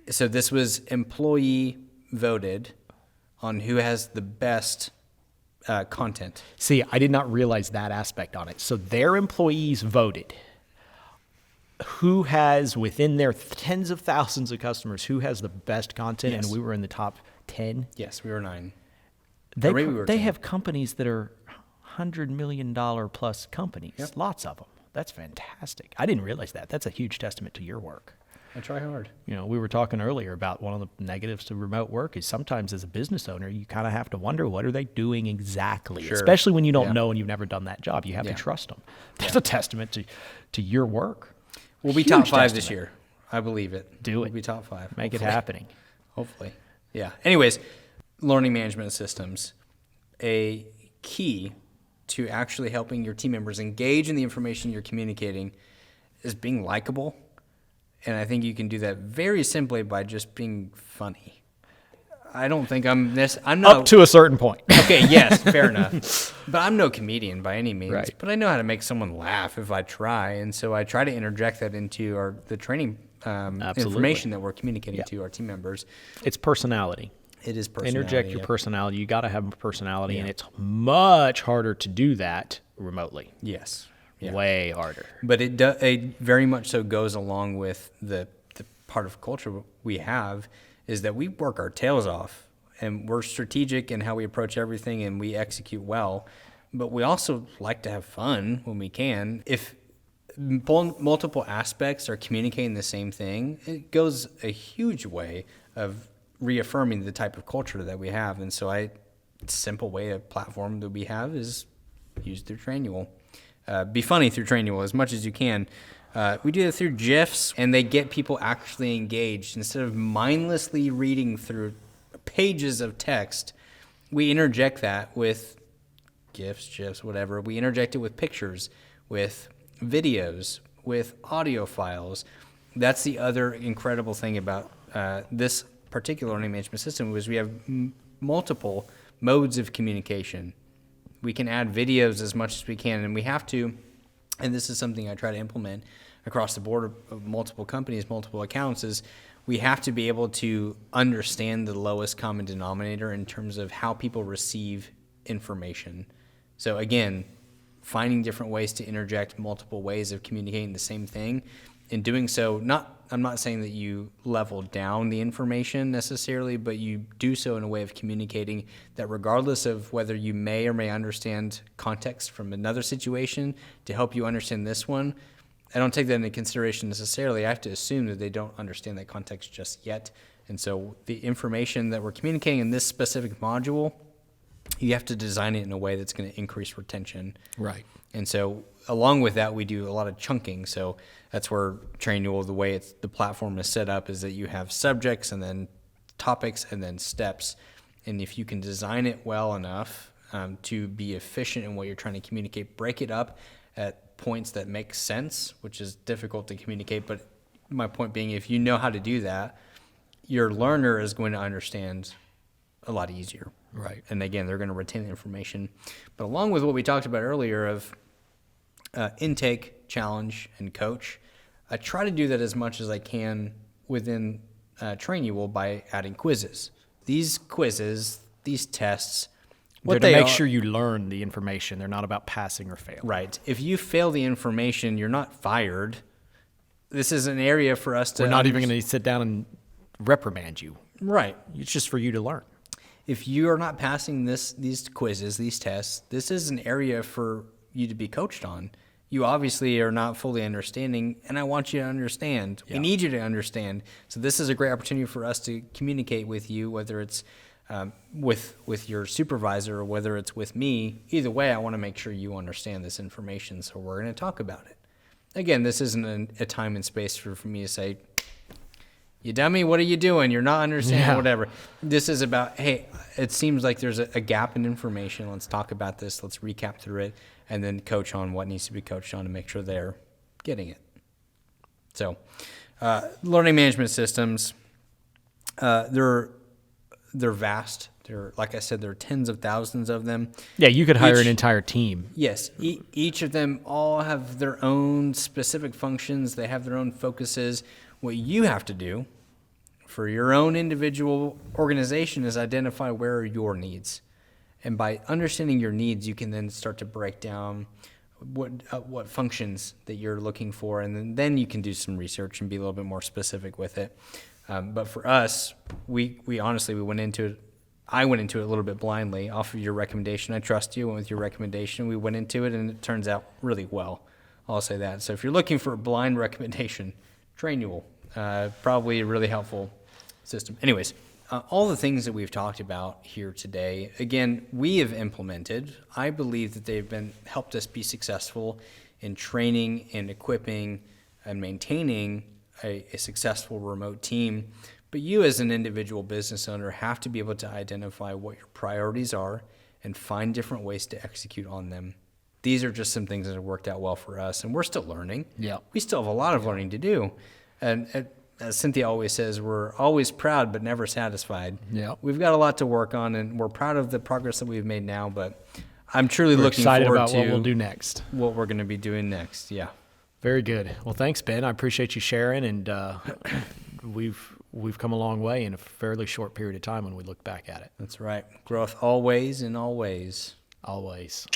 Speaker 1: so this was employee voted on who has the best content.
Speaker 2: – See, I did not realize that aspect on it. So their employees voted. who has, within their tens of thousands of customers, who has the best content,
Speaker 1: Yes.
Speaker 2: and we were in the top 10.
Speaker 1: Yes, we were 9.
Speaker 2: They
Speaker 1: Or maybe we were 10.
Speaker 2: have companies that are $100 million plus companies,
Speaker 1: Yep.
Speaker 2: lots of them. That's fantastic. I didn't realize that. That's a huge testament to your work.
Speaker 1: I try hard.
Speaker 2: You know, we were talking earlier about one of the negatives to remote work is sometimes as a business owner, you kind of have to wonder, what are they doing exactly?
Speaker 1: Sure.
Speaker 2: Especially when you don't
Speaker 1: Yeah.
Speaker 2: know and you've never done that job. You have
Speaker 1: Yeah.
Speaker 2: to trust them. That's a testament to your work.
Speaker 1: We'll be
Speaker 2: Huge
Speaker 1: top 5 this
Speaker 2: testament.
Speaker 1: year. I believe it.
Speaker 2: Do it.
Speaker 1: We'll be top 5.
Speaker 2: Make it
Speaker 1: hopefully.
Speaker 2: happening.
Speaker 1: Hopefully. Yeah. Anyways, learning management systems. A key to actually helping your team members engage in the information you're communicating is being likable. And I think you can do that very simply by just being funny. I don't think I'm not
Speaker 2: Up to a certain point.
Speaker 1: Okay, yes, fair enough. But I'm no comedian by any means.
Speaker 2: Right.
Speaker 1: But I know how to make someone laugh if I try, and so I try to interject that into the training information that we're communicating to our team members.
Speaker 2: It's personality.
Speaker 1: It is personality.
Speaker 2: Interject your
Speaker 1: yeah.
Speaker 2: personality. You got to have a personality, and
Speaker 1: Yeah.
Speaker 2: it's much harder to do that remotely.
Speaker 1: Yes. Yeah.
Speaker 2: Way harder.
Speaker 1: But it very much so goes along with the part of culture we have is that we work our tails off and we're strategic in how we approach everything and we execute well. But we also like to have fun when we can. If multiple aspects are communicating the same thing, it goes a huge way of reaffirming the type of culture that we have. And so simple way, a platform that we have is use through Trainual. Be funny through Trainual as much as you can. We do that through GIFs, and they get people actually engaged. Instead of mindlessly reading through pages of text, we interject that with GIFs, whatever. We interject it with pictures, with videos, with audio files. That's the other incredible thing about this particular learning management system was we have multiple modes of communication. We can add videos as much as we can, and we have to, and this is something I try to implement across the board of multiple companies, multiple accounts, is we have to be able to understand the lowest common denominator in terms of how people receive information. So again, finding different ways to interject multiple ways of communicating the same thing. In doing so, I'm not saying that you level down the information necessarily, but you do so in a way of communicating that regardless of whether you may or may understand context from another situation to help you understand this one, I don't take that into consideration necessarily. I have to assume that they don't understand that context just yet. And so the information that we're communicating in this specific module, you have to design it in a way that's going to increase retention.
Speaker 2: Right.
Speaker 1: And so along with that, we do a lot of chunking. So that's where Trainual, the way the platform is set up is that you have subjects and then topics and then steps. And if you can design it well enough to be efficient in what you're trying to communicate, break it up at points that make sense, which is difficult to communicate. But my point being, if you know how to do that, your learner is going to understand a lot easier.
Speaker 2: Right.
Speaker 1: And again, they're going to retain the information. But along with what we talked about earlier of intake, challenge, and coach, I try to do that as much as I can within Trainual by adding quizzes. These quizzes, these tests,
Speaker 2: They're to make sure you learn the information. They're not about passing or failing.
Speaker 1: Right. If you fail the information, you're not fired. This is an area for us to...
Speaker 2: We're not even going to sit down and reprimand you.
Speaker 1: Right.
Speaker 2: It's just for you to learn.
Speaker 1: If you are not passing these quizzes, these tests, this is an area for you to be coached on. You obviously are not fully understanding, and I want you to understand.
Speaker 2: Yeah.
Speaker 1: We need you to understand. So this is a great opportunity for us to communicate with you, whether it's with your supervisor or whether it's with me. Either way, I want to make sure you understand this information, so we're going to talk about it. Again, this isn't a time and space for me to say, you dummy, what are you doing? You're not understanding, whatever. This is about, hey, it seems like there's a gap in information. Let's talk about this. Let's recap through it and then coach on what needs to be coached on to make sure they're getting it. So learning management systems, they're vast. Like I said, there are tens of thousands of them.
Speaker 2: Yeah, you could hire an entire team.
Speaker 1: Yes. Each of them all have their own specific functions. They have their own focuses. What you have to do for your own individual organization is identify where are your needs. And by understanding your needs, you can then start to break down what functions that you're looking for, and then you can do some research and be a little bit more specific with it. But for us, we honestly went into it. I went into it a little bit blindly off of your recommendation. I trust you. Went with your recommendation. We went into it, and it turns out really well. I'll say that. So if you're looking for a blind recommendation, Trainual, probably a really helpful system. Anyways, all the things that we've talked about here today, again, we have implemented. I believe that they've helped us be successful in training and equipping and maintaining a successful remote team. But you as an individual business owner have to be able to identify what your priorities are and find different ways to execute on them. These are just some things that have worked out well for us, and we're still learning.
Speaker 2: Yeah.
Speaker 1: We still have a lot of learning to do. And as Cynthia always says, we're always proud but never satisfied.
Speaker 2: Yeah.
Speaker 1: We've got a lot to work on, and we're proud of the progress that we've made now, but I'm truly looking
Speaker 2: excited
Speaker 1: forward
Speaker 2: about
Speaker 1: to
Speaker 2: what we'll do next.
Speaker 1: What we're going to be doing next. Yeah.
Speaker 2: Very good. Well, thanks, Ben. I appreciate you sharing, and we've come a long way in a fairly short period of time when we look back at it.
Speaker 1: That's right. Growth always in all ways.
Speaker 2: Always.